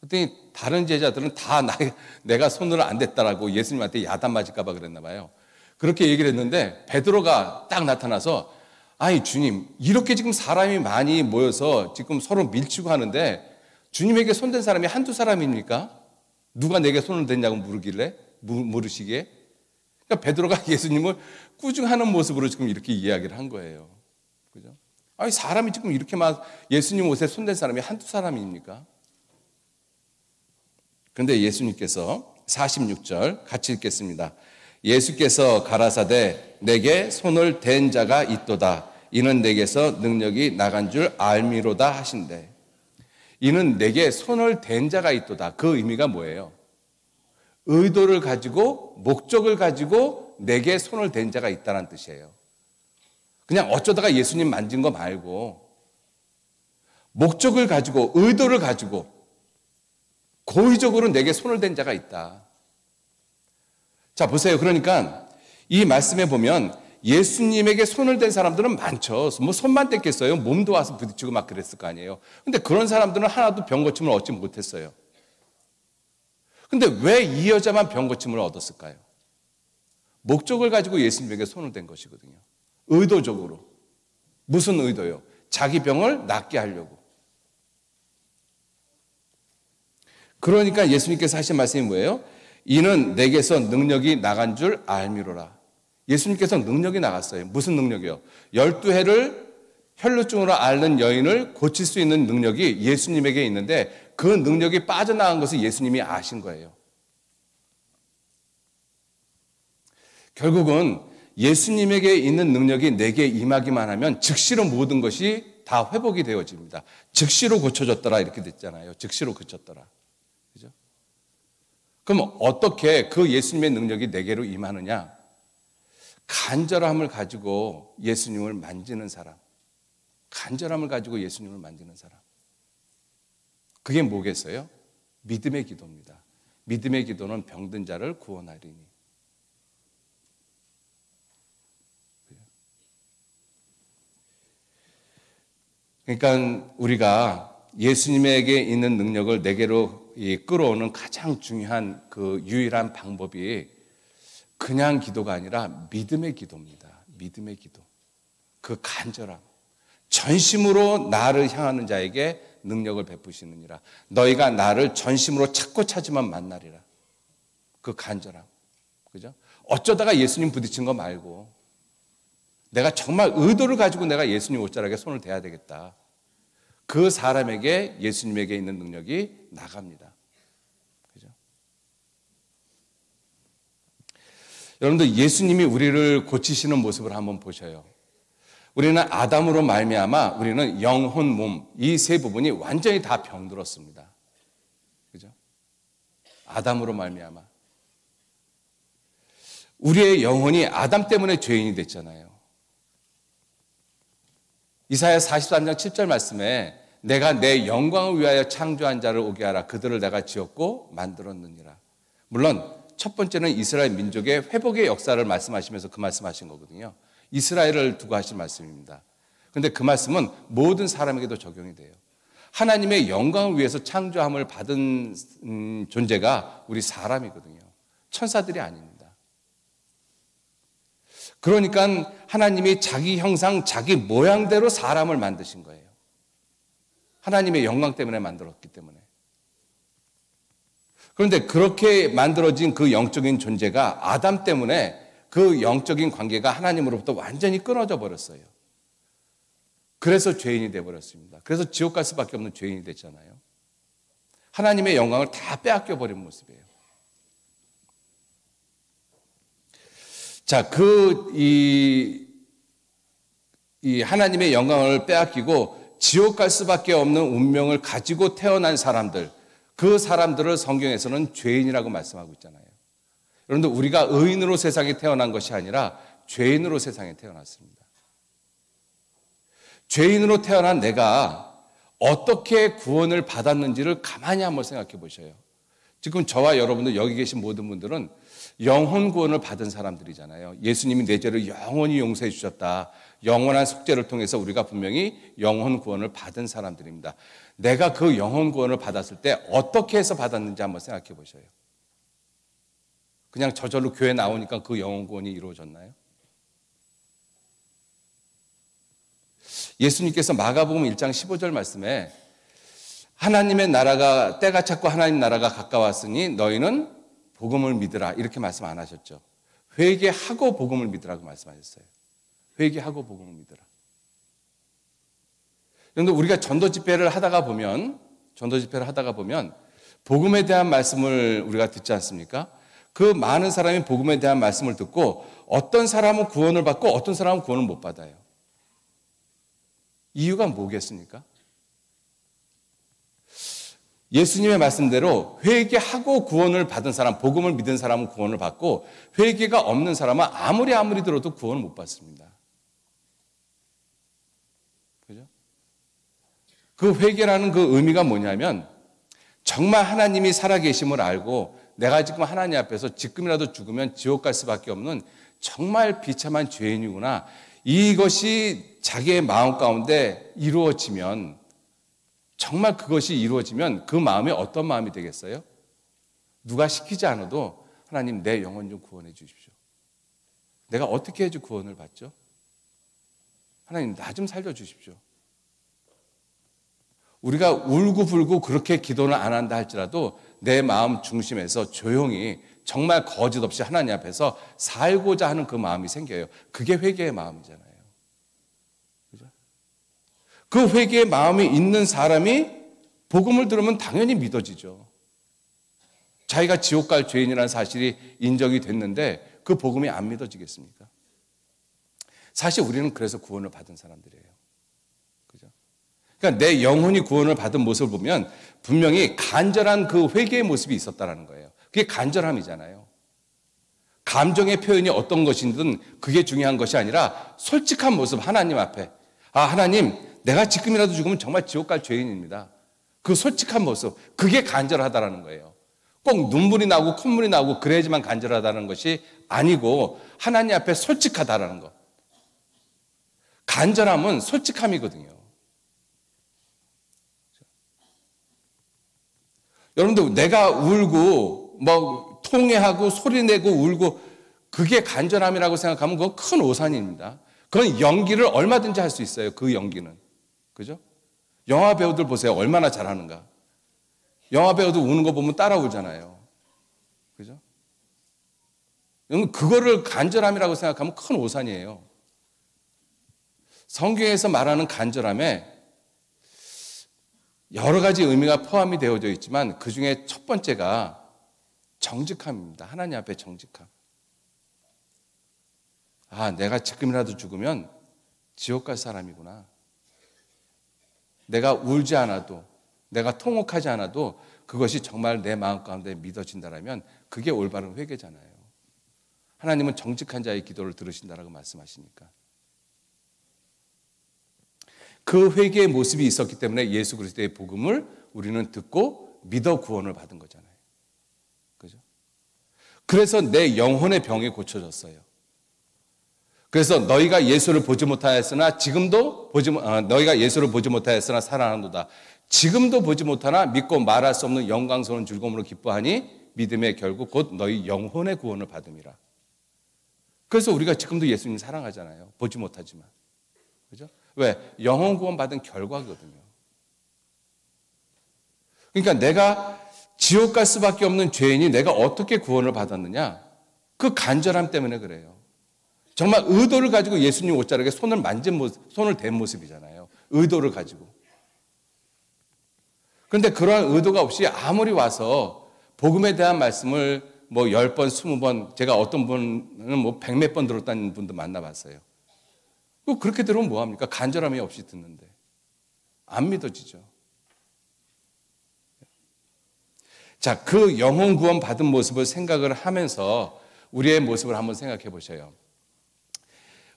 그랬더니 다른 제자들은 다 내가 손을 안 댔다라고 예수님한테 야단 맞을까 봐 그랬나 봐요. 그렇게 얘기를 했는데 베드로가 딱 나타나서 아니 주님, 이렇게 지금 사람이 많이 모여서 지금 서로 밀치고 하는데 주님에게 손댄 사람이 한두 사람입니까? 누가 내게 손을 댔냐고 물으시기에. 그러니까 베드로가 예수님을 꾸중하는 모습으로 지금 이렇게 이야기를 한 거예요. 그죠? 아니 사람이 지금 이렇게 막 예수님 옷에 손댄 사람이 한두 사람입니까? 그런데 예수님께서 46절 같이 읽겠습니다. 예수께서 가라사대 내게 손을 댄 자가 있도다. 이는 내게서 능력이 나간 줄 알미로다 하신대. 이는 내게 손을 댄 자가 있도다. 그 의미가 뭐예요? 의도를 가지고 목적을 가지고 내게 손을 댄 자가 있다는 뜻이에요. 그냥 어쩌다가 예수님 만진 거 말고 목적을 가지고 의도를 가지고 고의적으로 내게 손을 댄 자가 있다. 자 보세요. 그러니까 이 말씀에 보면 예수님에게 손을 댄 사람들은 많죠. 뭐 손만 댔겠어요? 몸도 와서 부딪히고 막 그랬을 거 아니에요. 근데 그런 사람들은 하나도 병고침을 얻지 못했어요. 근데 왜 이 여자만 병고침을 얻었을까요? 목적을 가지고 예수님에게 손을 댄 것이거든요. 의도적으로. 무슨 의도요? 자기 병을 낫게 하려고. 그러니까 예수님께서 하신 말씀이 뭐예요? 이는 내게서 능력이 나간 줄 알미로라. 예수님께서 능력이 나갔어요. 무슨 능력이요? 12해를 혈루증으로 앓는 여인을 고칠 수 있는 능력이 예수님에게 있는데 그 능력이 빠져나간 것을 예수님이 아신 거예요. 결국은 예수님에게 있는 능력이 내게 임하기만 하면 즉시로 모든 것이 다 회복이 되어집니다. 즉시로 고쳐졌더라 이렇게 됐잖아요. 즉시로 고쳤더라. 그죠? 그럼 어떻게 그 예수님의 능력이 내게로 임하느냐? 간절함을 가지고 예수님을 만지는 사람. 간절함을 가지고 예수님을 만지는 사람. 그게 뭐겠어요? 믿음의 기도입니다. 믿음의 기도는 병든 자를 구원하리니. 그러니까 우리가 예수님에게 있는 능력을 내게로 끌어오는 가장 중요한 그 유일한 방법이 그냥 기도가 아니라 믿음의 기도입니다. 믿음의 기도. 그 간절함. 전심으로 나를 향하는 자에게 능력을 베푸시느니라. 너희가 나를 전심으로 찾고 찾으면 만나리라. 그 간절함. 그죠? 어쩌다가 예수님 부딪힌 거 말고 내가 정말 의도를 가지고 내가 예수님 옷자락에 손을 대야 되겠다. 그 사람에게 예수님에게 있는 능력이 나갑니다. 그죠? 여러분들 예수님이 우리를 고치시는 모습을 한번 보셔요. 우리는 아담으로 말미암아 우리는 영혼, 몸 이 세 부분이 완전히 다 병들었습니다. 그죠? 아담으로 말미암아 우리의 영혼이 아담 때문에 죄인이 됐잖아요. 이사야 43장 7절 말씀에 내가 내 영광을 위하여 창조한 자를 오게 하라. 그들을 내가 지었고 만들었느니라. 물론 첫 번째는 이스라엘 민족의 회복의 역사를 말씀하시면서 그 말씀하신 거거든요. 이스라엘을 두고 하신 말씀입니다. 그런데 그 말씀은 모든 사람에게도 적용이 돼요. 하나님의 영광을 위해서 창조함을 받은 존재가 우리 사람이거든요. 천사들이 아닙니다. 그러니까 하나님이 자기 형상, 자기 모양대로 사람을 만드신 거예요. 하나님의 영광 때문에 만들었기 때문에. 그런데 그렇게 만들어진 그 영적인 존재가 아담 때문에 그 영적인 관계가 하나님으로부터 완전히 끊어져 버렸어요. 그래서 죄인이 되어버렸습니다. 그래서 지옥 갈 수밖에 없는 죄인이 됐잖아요. 하나님의 영광을 다 빼앗겨 버린 모습이에요. 자, 이 하나님의 영광을 빼앗기고 지옥 갈 수밖에 없는 운명을 가지고 태어난 사람들, 그 사람들을 성경에서는 죄인이라고 말씀하고 있잖아요. 여러분들 우리가 의인으로 세상에 태어난 것이 아니라 죄인으로 세상에 태어났습니다. 죄인으로 태어난 내가 어떻게 구원을 받았는지를 가만히 한번 생각해 보셔요. 지금 저와 여러분들 여기 계신 모든 분들은 영혼 구원을 받은 사람들이잖아요. 예수님이 내 죄를 영원히 용서해 주셨다. 영원한 속죄를 통해서 우리가 분명히 영혼 구원을 받은 사람들입니다. 내가 그 영혼 구원을 받았을 때 어떻게 해서 받았는지 한번 생각해 보셔요. 그냥 저절로 교회 나오니까 그 영혼 구원이 이루어졌나요? 예수님께서 마가복음 1장 15절 말씀에 하나님의 나라가 때가 찼고 하나님 나라가 가까웠으니 너희는 복음을 믿으라 이렇게 말씀 안 하셨죠. 회개하고 복음을 믿으라고 말씀하셨어요. 회개하고 복음을 믿으라. 그런데 우리가 전도 집회를 하다가 보면 복음에 대한 말씀을 우리가 듣지 않습니까? 그 많은 사람이 복음에 대한 말씀을 듣고 어떤 사람은 구원을 받고 어떤 사람은 구원을 못 받아요. 이유가 뭐겠습니까? 예수님의 말씀대로 회개하고 구원을 받은 사람, 복음을 믿은 사람은 구원을 받고 회개가 없는 사람은 아무리 들어도 구원을 못 받습니다. 그죠? 그 회개라는 그 의미가 뭐냐면 정말 하나님이 살아계심을 알고 내가 지금 하나님 앞에서 지금이라도 죽으면 지옥 갈 수밖에 없는 정말 비참한 죄인이구나. 이것이 자기의 마음 가운데 이루어지면 정말 그것이 이루어지면 그 마음이 어떤 마음이 되겠어요? 누가 시키지 않아도 하나님 내 영혼 좀 구원해 주십시오. 내가 어떻게 해야지 구원을 받죠? 하나님 나 좀 살려주십시오. 우리가 울고불고 그렇게 기도는 안 한다 할지라도 내 마음 중심에서 조용히 정말 거짓 없이 하나님 앞에서 살고자 하는 그 마음이 생겨요. 그게 회개의 마음이잖아요. 그죠? 그 회개의 마음이 있는 사람이 복음을 들으면 당연히 믿어지죠. 자기가 지옥 갈 죄인이라는 사실이 인정이 됐는데 그 복음이 안 믿어지겠습니까? 사실 우리는 그래서 구원을 받은 사람들이에요. 그죠? 그러니까 내 영혼이 구원을 받은 모습을 보면 분명히 간절한 그 회개의 모습이 있었다는 거예요. 그게 간절함이잖아요. 감정의 표현이 어떤 것이든 그게 중요한 것이 아니라 솔직한 모습 하나님 앞에. 아, 하나님, 내가 지금이라도 죽으면 정말 지옥 갈 죄인입니다. 그 솔직한 모습, 그게 간절하다라는 거예요. 꼭 눈물이 나고 콧물이 나고 그래야지만 간절하다는 것이 아니고 하나님 앞에 솔직하다라는 것. 간절함은 솔직함이거든요. 여러분들 내가 울고 뭐 통회하고 소리내고 울고 그게 간절함이라고 생각하면 그건 큰 오산입니다. 그건 연기를 얼마든지 할 수 있어요. 그 연기는. 그죠? 영화 배우들 보세요. 얼마나 잘하는가. 영화 배우들 우는 거 보면 따라 울잖아요. 그죠? 그거를 간절함이라고 생각하면 큰 오산이에요. 성경에서 말하는 간절함에 여러 가지 의미가 포함이 되어져 있지만 그 중에 첫 번째가 정직함입니다. 하나님 앞에 정직함. 아, 내가 지금이라도 죽으면 지옥 갈 사람이구나. 내가 울지 않아도, 내가 통곡하지 않아도 그것이 정말 내 마음 가운데 믿어진다면 그게 올바른 회개잖아요. 하나님은 정직한 자의 기도를 들으신다라고 말씀하시니까. 그 회개의 모습이 있었기 때문에 예수 그리스도의 복음을 우리는 듣고 믿어 구원을 받은 거잖아요. 그죠? 그래서 내 영혼의 병이 고쳐졌어요. 그래서 너희가 예수를 보지 못하였으나 너희가 예수를 보지 못하였으나 살아나노다. 지금도 보지 못하나 믿고 말할 수 없는 영광스러운 즐거움으로 기뻐하니 믿음의 결국 곧 너희 영혼의 구원을 받음이라. 그래서 우리가 지금도 예수님 사랑하잖아요. 보지 못하지만. 그죠? 왜? 영혼 구원 받은 결과거든요. 그러니까 내가 지옥 갈 수밖에 없는 죄인이 내가 어떻게 구원을 받았느냐? 그 간절함 때문에 그래요. 정말 의도를 가지고 예수님 옷자락에 손을 댄 모습이잖아요. 의도를 가지고. 그런데 그러한 의도가 없이 아무리 와서 복음에 대한 말씀을 뭐 10번, 20번, 제가 어떤 분은 뭐 100몇 번 들었다는 분도 만나봤어요. 그렇게 들으면 뭐합니까? 간절함이 없이 듣는데. 안 믿어지죠. 자, 그 영혼 구원 받은 모습을 생각을 하면서 우리의 모습을 한번 생각해 보셔요.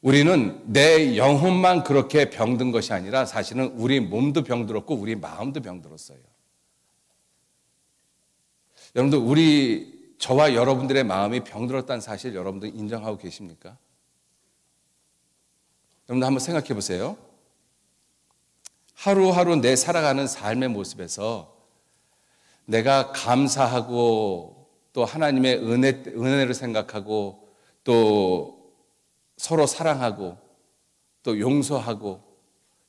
우리는 내 영혼만 그렇게 병든 것이 아니라 사실은 우리 몸도 병들었고 우리 마음도 병들었어요. 여러분들, 저와 여러분들의 마음이 병들었다는 사실 여러분들 인정하고 계십니까? 여러분들 한번 생각해 보세요. 하루하루 내 살아가는 삶의 모습에서 내가 감사하고 또 하나님의 은혜를 생각하고 또 서로 사랑하고 또 용서하고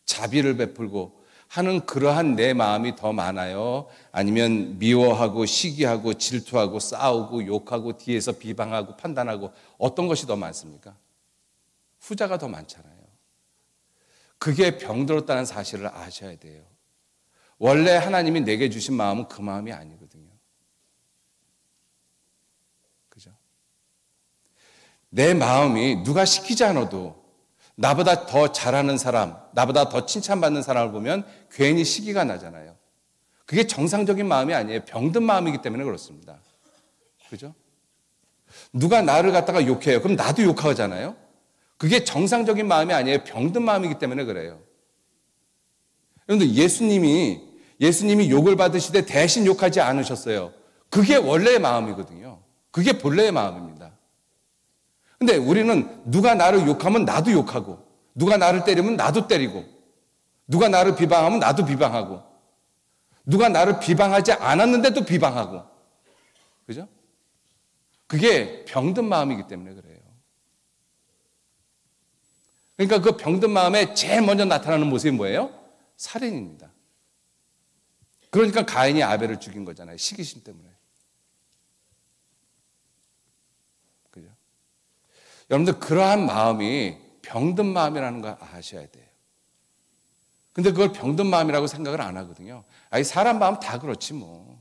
자비를 베풀고 하는 그러한 내 마음이 더 많아요? 아니면 미워하고 시기하고 질투하고 싸우고 욕하고 뒤에서 비방하고 판단하고 어떤 것이 더 많습니까? 후자가 더 많잖아요. 그게 병들었다는 사실을 아셔야 돼요. 원래 하나님이 내게 주신 마음은 그 마음이 아니거든요. 그죠? 내 마음이 누가 시키지 않아도 나보다 더 잘하는 사람, 나보다 더 칭찬받는 사람을 보면 괜히 시기가 나잖아요. 그게 정상적인 마음이 아니에요. 병든 마음이기 때문에 그렇습니다. 그죠? 누가 나를 갖다가 욕해요. 그럼 나도 욕하잖아요. 그게 정상적인 마음이 아니에요. 병든 마음이기 때문에 그래요. 그런데 예수님이 욕을 받으시되 대신 욕하지 않으셨어요. 그게 원래의 마음이거든요. 그게 본래의 마음입니다. 근데 우리는 누가 나를 욕하면 나도 욕하고, 누가 나를 때리면 나도 때리고, 누가 나를 비방하면 나도 비방하고, 누가 나를 비방하지 않았는데도 비방하고. 그죠? 그게 병든 마음이기 때문에 그래요. 그러니까 그 병든 마음에 제일 먼저 나타나는 모습이 뭐예요? 살인입니다. 그러니까 가인이 아벨을 죽인 거잖아요. 시기심 때문에. 그죠? 여러분들 그러한 마음이 병든 마음이라는 걸 아셔야 돼요. 근데 그걸 병든 마음이라고 생각을 안 하거든요. 아니 사람 마음 다 그렇지 뭐.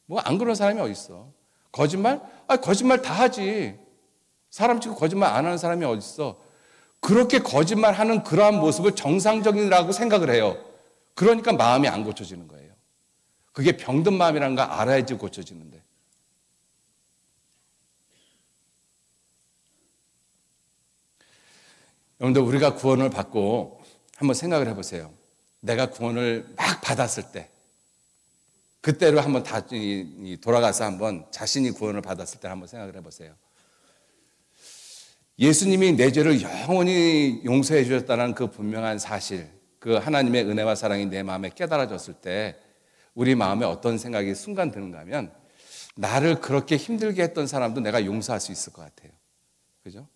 뭐 안 그런 사람이 어디 있어? 거짓말? 거짓말 다 하지. 사람 치고 거짓말 안 하는 사람이 어디 있어? 그렇게 거짓말하는 그러한 모습을 정상적이라고 생각을 해요. 그러니까 마음이 안 고쳐지는 거예요. 그게 병든 마음이라는 걸 알아야지 고쳐지는데. 여러분들 우리가 구원을 받고 한번 생각을 해보세요. 내가 구원을 막 받았을 때 그때로 한번 돌아가서 한번 자신이 구원을 받았을 때 한번 생각을 해보세요. 예수님이 내 죄를 영원히 용서해 주셨다는 그 분명한 사실, 그 하나님의 은혜와 사랑이 내 마음에 깨달아졌을 때 우리 마음에 어떤 생각이 순간 드는가 하면 나를 그렇게 힘들게 했던 사람도 내가 용서할 수 있을 것 같아요. 그죠?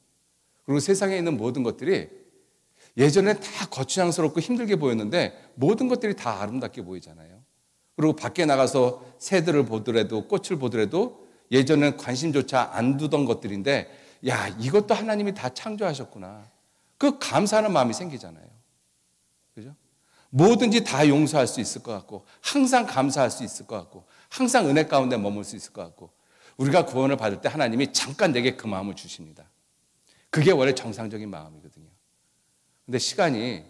그리고 세상에 있는 모든 것들이 예전에 다 거추장스럽고 힘들게 보였는데 모든 것들이 다 아름답게 보이잖아요. 그리고 밖에 나가서 새들을 보더라도 꽃을 보더라도 예전엔 관심조차 안 두던 것들인데 야, 이것도 하나님이 다 창조하셨구나. 그 감사하는 마음이 생기잖아요. 그죠? 뭐든지 다 용서할 수 있을 것 같고 항상 감사할 수 있을 것 같고 항상 은혜 가운데 머물 수 있을 것 같고 우리가 구원을 받을 때 하나님이 잠깐 내게 그 마음을 주십니다. 그게 원래 정상적인 마음이거든요. 근데 시간이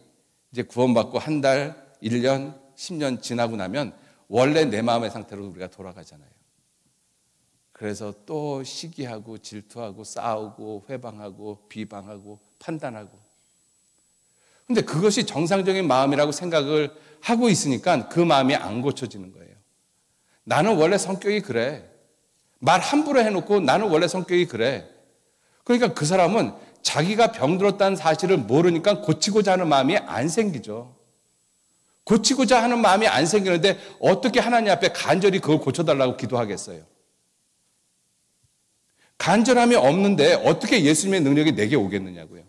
이제 구원받고 한 달, 1년, 10년 지나고 나면 원래 내 마음의 상태로 우리가 돌아가잖아요. 그래서 또 시기하고 질투하고 싸우고 회방하고 비방하고 판단하고. 근데 그것이 정상적인 마음이라고 생각을 하고 있으니까 그 마음이 안 고쳐지는 거예요. 나는 원래 성격이 그래. 말 함부로 해놓고 나는 원래 성격이 그래. 그러니까 그 사람은 자기가 병들었다는 사실을 모르니까 고치고자 하는 마음이 안 생기죠. 고치고자 하는 마음이 안 생기는데 어떻게 하나님 앞에 간절히 그걸 고쳐달라고 기도하겠어요? 간절함이 없는데 어떻게 예수님의 능력이 내게 오겠느냐고요.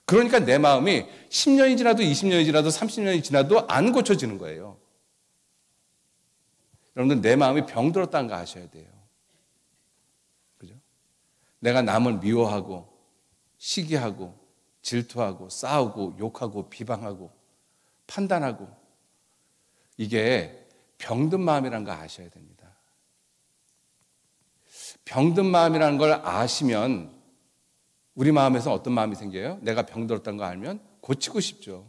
그러니까 내 마음이 10년이 지나도 20년이 지나도 30년이 지나도 안 고쳐지는 거예요. 여러분들 내 마음이 병들었다는 거 아셔야 돼요. 그죠? 내가 남을 미워하고 시기하고 질투하고 싸우고 욕하고 비방하고 판단하고 이게 병든 마음이라는 거 아셔야 됩니다. 병든 마음이라는 걸 아시면 우리 마음에서 어떤 마음이 생겨요? 내가 병들었다는 거 알면 고치고 싶죠.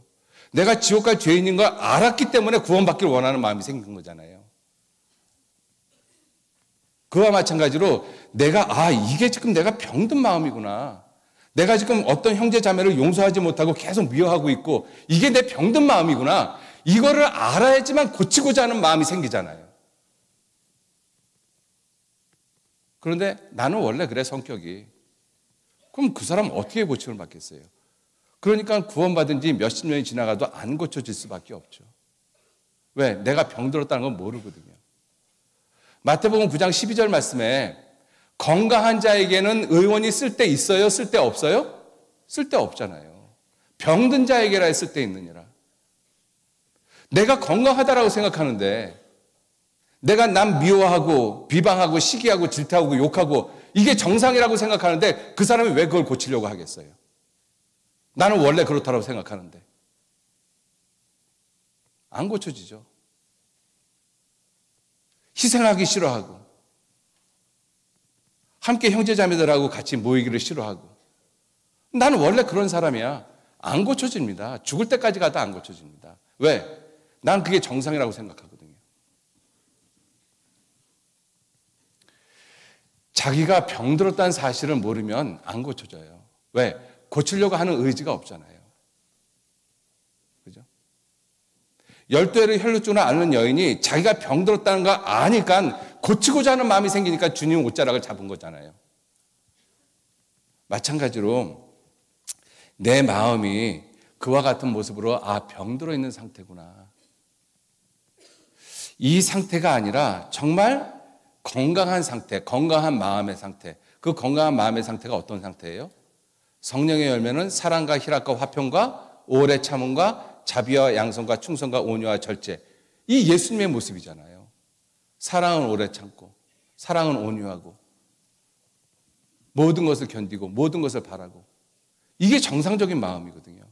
내가 지옥 갈 죄인인 걸 알았기 때문에 구원받기를 원하는 마음이 생긴 거잖아요. 그와 마찬가지로 이게 지금 내가 병든 마음이구나. 내가 지금 어떤 형제 자매를 용서하지 못하고 계속 미워하고 있고 이게 내 병든 마음이구나. 이거를 알아야지만 고치고자 하는 마음이 생기잖아요. 그런데 나는 원래 그래 성격이. 그럼 그 사람 어떻게 고침을 받겠어요? 그러니까 구원받은 지 몇십 년이 지나가도 안 고쳐질 수밖에 없죠. 왜? 내가 병들었다는 건 모르거든요. 마태복음 9장 12절 말씀에 건강한 자에게는 의원이 쓸 때 있어요? 쓸 때 없어요? 쓸 때 없잖아요. 병든 자에게라 쓸 때 있느니라. 내가 건강하다라고 생각하는데 내가 남 미워하고 비방하고 시기하고 질타하고 욕하고 이게 정상이라고 생각하는데 그 사람이 왜 그걸 고치려고 하겠어요? 나는 원래 그렇다고 생각하는데. 안 고쳐지죠. 희생하기 싫어하고 함께 형제자매들하고 같이 모이기를 싫어하고 나는 원래 그런 사람이야. 안 고쳐집니다. 죽을 때까지 가도 안 고쳐집니다. 왜? 난 그게 정상이라고 생각하거든요. 자기가 병들었다는 사실을 모르면 안 고쳐져요. 왜? 고치려고 하는 의지가 없잖아요. 그죠? 12회를 혈루증을 앓는 여인이 자기가 병들었다는 거 아니까 고치고자 하는 마음이 생기니까 주님 옷자락을 잡은 거잖아요. 마찬가지로 내 마음이 그와 같은 모습으로 병들어 있는 상태구나. 이 상태가 아니라 정말 건강한 상태, 건강한 마음의 상태. 그 건강한 마음의 상태가 어떤 상태예요? 성령의 열매는 사랑과 희락과 화평과 오래 참음과 자비와 양선과 충성과 온유와 절제. 이 예수님의 모습이잖아요. 사랑은 오래 참고 사랑은 온유하고 모든 것을 견디고 모든 것을 바라고 이게 정상적인 마음이거든요.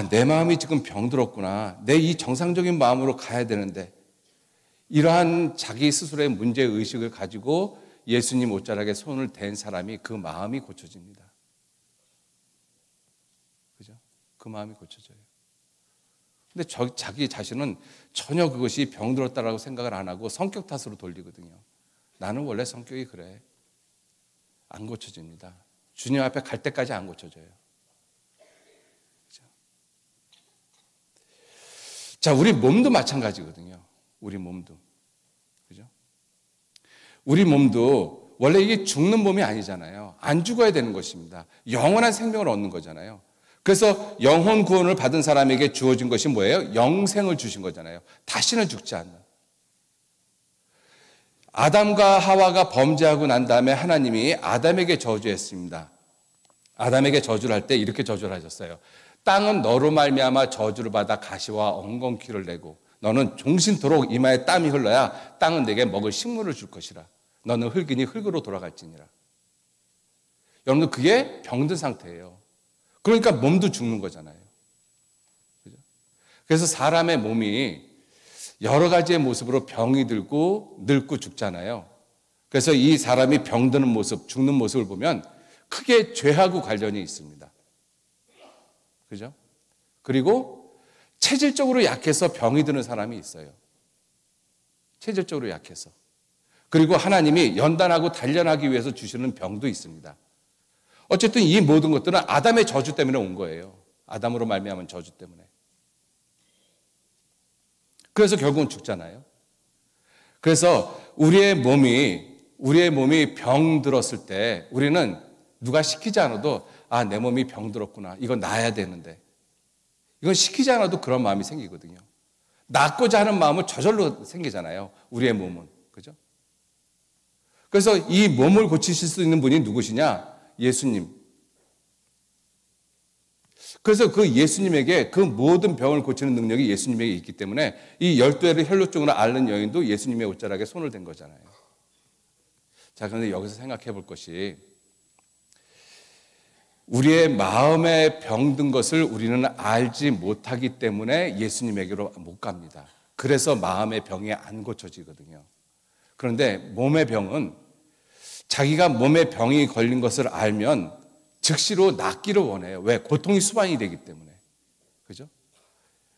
내 마음이 지금 병들었구나. 내 이 정상적인 마음으로 가야 되는데 이러한 자기 스스로의 문제의식을 가지고 예수님 옷자락에 손을 댄 사람이 그 마음이 고쳐집니다. 그죠? 그 마음이 고쳐져요. 근데 자기 자신은 전혀 그것이 병들었다라고 생각을 안 하고 성격 탓으로 돌리거든요. 나는 원래 성격이 그래. 안 고쳐집니다. 주님 앞에 갈 때까지 안 고쳐져요. 그죠? 자, 우리 몸도 마찬가지거든요. 우리 몸도. 그죠? 우리 몸도 원래 이게 죽는 몸이 아니잖아요. 안 죽어야 되는 것입니다. 영원한 생명을 얻는 거잖아요. 그래서 영혼 구원을 받은 사람에게 주어진 것이 뭐예요? 영생을 주신 거잖아요. 다시는 죽지 않는. 아담과 하와가 범죄하고 난 다음에 하나님이 아담에게 저주했습니다. 아담에게 저주를 할 때 이렇게 저주를 하셨어요. 땅은 너로 말미암아 저주를 받아 가시와 엉겅퀴를 내고 너는 종신토록 이마에 땀이 흘러야 땅은 내게 먹을 식물을 줄 것이라. 너는 흙이니 흙으로 돌아갈지니라. 여러분들 그게 병든 상태예요. 그러니까 몸도 죽는 거잖아요. 그죠? 그래서 사람의 몸이 여러 가지의 모습으로 병이 들고 늙고 죽잖아요. 그래서 이 사람이 병드는 모습, 죽는 모습을 보면 크게 죄하고 관련이 있습니다. 그죠? 그리고 체질적으로 약해서 병이 드는 사람이 있어요. 체질적으로 약해서. 그리고 하나님이 연단하고 단련하기 위해서 주시는 병도 있습니다. 어쨌든 이 모든 것들은 아담의 저주 때문에 온 거예요. 아담으로 말미암은 저주 때문에. 그래서 결국은 죽잖아요. 그래서 우리의 몸이 병들었을 때 우리는 누가 시키지 않아도 내 몸이 병들었구나. 이건 나아야 되는데. 이건 시키지 않아도 그런 마음이 생기거든요. 낫고자 하는 마음은 저절로 생기잖아요. 우리의 몸은. 그죠? 그래서 이 몸을 고치실 수 있는 분이 누구시냐? 예수님. 그래서 그 예수님에게 그 모든 병을 고치는 능력이 예수님에게 있기 때문에 이 12회를 혈루증으로 앓는 여인도 예수님의 옷자락에 손을 댄 거잖아요. 자, 그런데 여기서 생각해 볼 것이 우리의 마음에 병든 것을 우리는 알지 못하기 때문에 예수님에게로 못 갑니다. 그래서 마음의 병이 안 고쳐지거든요. 그런데 몸의 병은 자기가 몸에 병이 걸린 것을 알면 즉시로 낫기를 원해요. 왜? 고통이 수반이 되기 때문에. 그죠?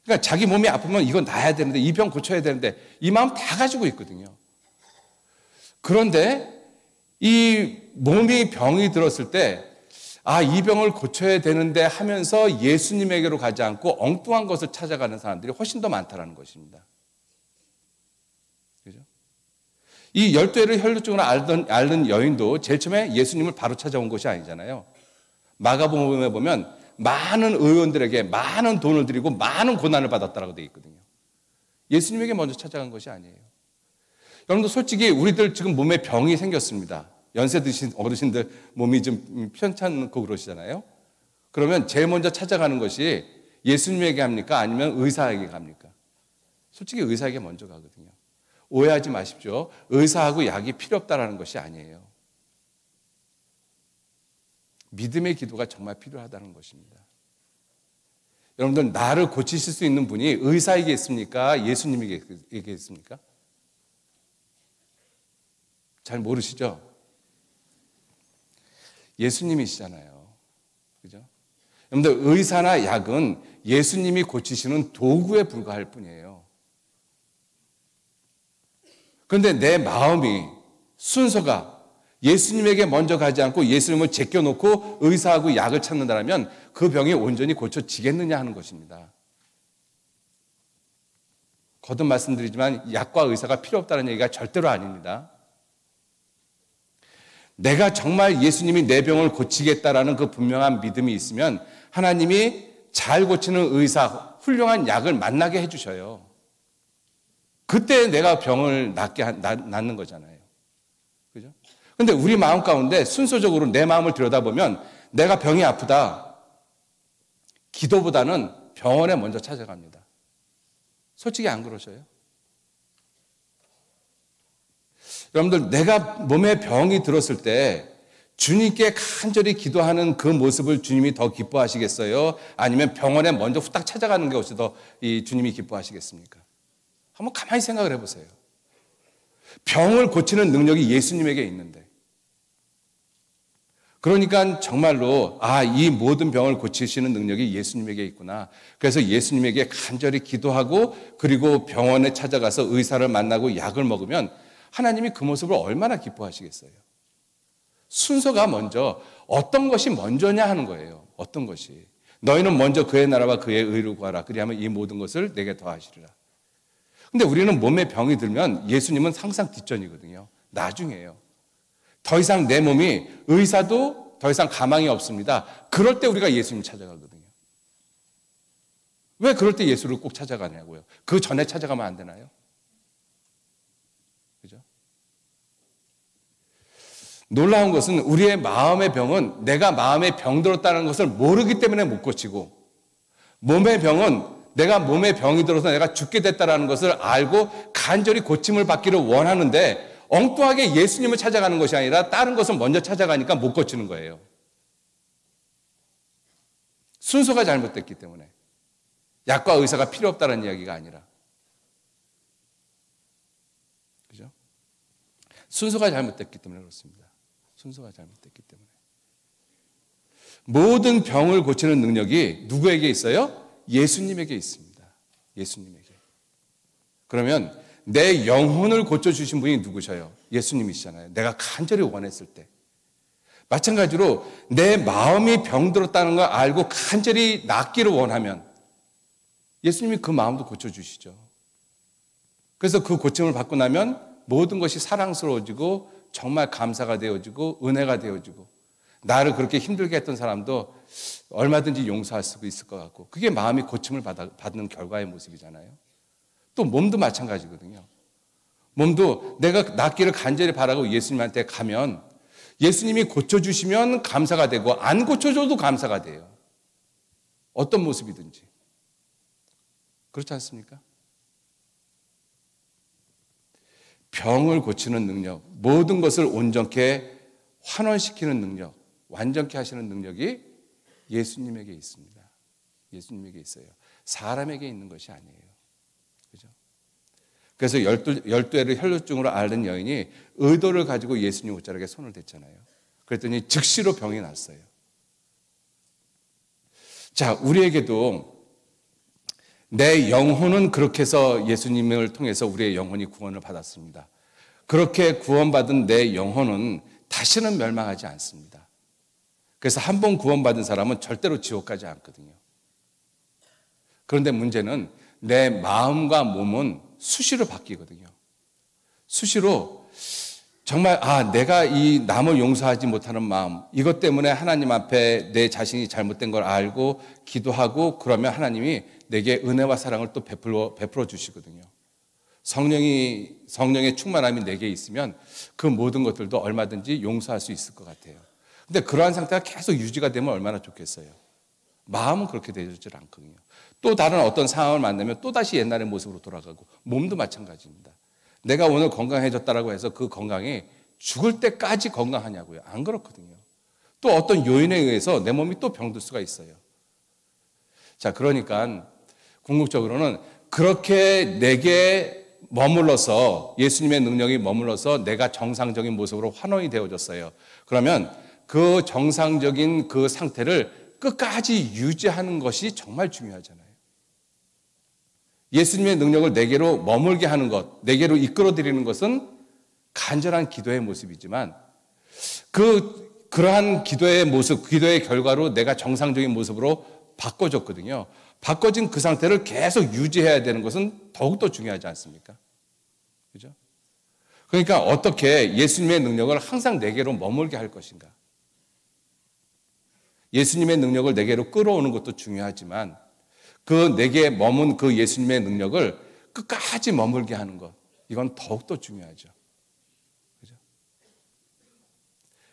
그러니까 자기 몸이 아프면 이건 나아야 되는데, 이 병 고쳐야 되는데, 이 마음 다 가지고 있거든요. 그런데 이 몸이 병이 들었을 때, 이 병을 고쳐야 되는데 하면서 예수님에게로 가지 않고 엉뚱한 것을 찾아가는 사람들이 훨씬 더 많다는 것입니다. 그죠? 이 12회를 혈루증으로 앓는 여인도 제일 처음에 예수님을 바로 찾아온 것이 아니잖아요. 마가복음에 보면 많은 의원들에게 많은 돈을 들이고 많은 고난을 받았다라고 되어 있거든요. 예수님에게 먼저 찾아간 것이 아니에요. 여러분들 솔직히 우리들 지금 몸에 병이 생겼습니다. 연세 드신 어르신들 몸이 좀 편찮고 그러시잖아요. 그러면 제일 먼저 찾아가는 것이 예수님에게 합니까? 아니면 의사에게 갑니까? 솔직히 의사에게 먼저 가거든요. 오해하지 마십시오. 의사하고 약이 필요 없다라는 것이 아니에요. 믿음의 기도가 정말 필요하다는 것입니다. 여러분들, 나를 고치실 수 있는 분이 의사에게 있습니까? 예수님에게 있습니까? 잘 모르시죠? 예수님이시잖아요. 그죠? 여러분들, 의사나 약은 예수님이 고치시는 도구에 불과할 뿐이에요. 그런데 내 마음이, 순서가 예수님에게 먼저 가지 않고 예수님을 제껴놓고 의사하고 약을 찾는다면 그 병이 온전히 고쳐지겠느냐 하는 것입니다. 거듭 말씀드리지만 약과 의사가 필요 없다는 얘기가 절대로 아닙니다. 내가 정말 예수님이 내 병을 고치겠다라는 그 분명한 믿음이 있으면 하나님이 잘 고치는 의사, 훌륭한 약을 만나게 해주셔요. 그때 내가 병을 낫는 거잖아요. 그죠? 근데 우리 마음 가운데 순서적으로 내 마음을 들여다보면 내가 병이 아프다. 기도보다는 병원에 먼저 찾아갑니다. 솔직히 안 그러셔요? 여러분들, 내가 몸에 병이 들었을 때 주님께 간절히 기도하는 그 모습을 주님이 더 기뻐하시겠어요? 아니면 병원에 먼저 후딱 찾아가는 것이 더 주님이 기뻐하시겠습니까? 한번 가만히 생각을 해보세요. 병을 고치는 능력이 예수님에게 있는데, 그러니까 정말로 이 모든 병을 고치시는 능력이 예수님에게 있구나. 그래서 예수님에게 간절히 기도하고 그리고 병원에 찾아가서 의사를 만나고 약을 먹으면 하나님이 그 모습을 얼마나 기뻐하시겠어요. 순서가 먼저 어떤 것이 먼저냐 하는 거예요. 어떤 것이. 너희는 먼저 그의 나라와 그의 의를 구하라. 그리하면 이 모든 것을 내게 더하시리라. 근데 우리는 몸에 병이 들면 예수님은 항상 뒷전이거든요. 나중이에요. 더 이상 내 몸이 의사도 더 이상 가망이 없습니다. 그럴 때 우리가 예수님 찾아가거든요. 왜 그럴 때 예수를 꼭 찾아가냐고요. 그 전에 찾아가면 안 되나요? 그죠? 놀라운 것은 우리의 마음의 병은 내가 마음에 병들었다는 것을 모르기 때문에 못 고치고, 몸의 병은 내가 몸에 병이 들어서 내가 죽게 됐다는 것을 알고 간절히 고침을 받기를 원하는데 엉뚱하게 예수님을 찾아가는 것이 아니라 다른 것을 먼저 찾아가니까 못 고치는 거예요. 순서가 잘못됐기 때문에. 약과 의사가 필요 없다는 이야기가 아니라. 그죠? 순서가 잘못됐기 때문에 그렇습니다. 순서가 잘못됐기 때문에. 모든 병을 고치는 능력이 누구에게 있어요? 예수님에게 있습니다. 예수님에게. 그러면 내 영혼을 고쳐주신 분이 누구셔요? 예수님이시잖아요. 내가 간절히 원했을 때. 마찬가지로 내 마음이 병들었다는 걸 알고 간절히 낫기를 원하면 예수님이 그 마음도 고쳐주시죠. 그래서 그 고침을 받고 나면 모든 것이 사랑스러워지고 정말 감사가 되어지고 은혜가 되어지고 나를 그렇게 힘들게 했던 사람도 얼마든지 용서할 수 있을 것 같고, 그게 마음이 고침을 받는 결과의 모습이잖아요. 또 몸도 마찬가지거든요. 몸도 내가 낫기를 간절히 바라고 예수님한테 가면 예수님이 고쳐주시면 감사가 되고 안 고쳐줘도 감사가 돼요. 어떤 모습이든지. 그렇지 않습니까? 병을 고치는 능력, 모든 것을 온전케 환원시키는 능력, 완전케 하시는 능력이 예수님에게 있습니다. 예수님에게 있어요. 사람에게 있는 것이 아니에요. 그죠? 그래서 12회를 혈루증으로 앓는 여인이 의도를 가지고 예수님 옷자락에 손을 댔잖아요. 그랬더니 즉시로 병이 났어요. 자, 우리에게도 내 영혼은 그렇게 해서 예수님을 통해서 우리의 영혼이 구원을 받았습니다. 그렇게 구원받은 내 영혼은 다시는 멸망하지 않습니다. 그래서 한 번 구원받은 사람은 절대로 지옥 가지 않거든요. 그런데 문제는 내 마음과 몸은 수시로 바뀌거든요. 수시로 정말 내가 이 남을 용서하지 못하는 마음, 이것 때문에 하나님 앞에 내 자신이 잘못된 걸 알고 기도하고 그러면 하나님이 내게 은혜와 사랑을 또 베풀어 주시거든요. 성령의 충만함이 내게 있으면 그 모든 것들도 얼마든지 용서할 수 있을 것 같아요. 근데 그러한 상태가 계속 유지가 되면 얼마나 좋겠어요. 마음은 그렇게 되질 않거든요. 또 다른 어떤 상황을 만나면 또다시 옛날의 모습으로 돌아가고, 몸도 마찬가지입니다. 내가 오늘 건강해졌다라고 해서 그 건강이 죽을 때까지 건강하냐고요? 안 그렇거든요. 또 어떤 요인에 의해서 내 몸이 또 병들 수가 있어요. 자, 그러니까 궁극적으로는 그렇게 내게 머물러서, 예수님의 능력이 머물러서 내가 정상적인 모습으로 환원이 되어졌어요. 그러면 그 정상적인 그 상태를 끝까지 유지하는 것이 정말 중요하잖아요. 예수님의 능력을 내게로 머물게 하는 것, 내게로 이끌어드리는 것은 간절한 기도의 모습이지만, 그러한 기도의 모습, 기도의 결과로 내가 정상적인 모습으로 바꿔졌거든요. 바꿔진 그 상태를 계속 유지해야 되는 것은 더욱더 중요하지 않습니까? 그죠? 그러니까 어떻게 예수님의 능력을 항상 내게로 머물게 할 것인가? 예수님의 능력을 내게로 끌어오는 것도 중요하지만, 그 내게 머문 그 예수님의 능력을 끝까지 머물게 하는 것, 이건 더욱더 중요하죠. 그죠?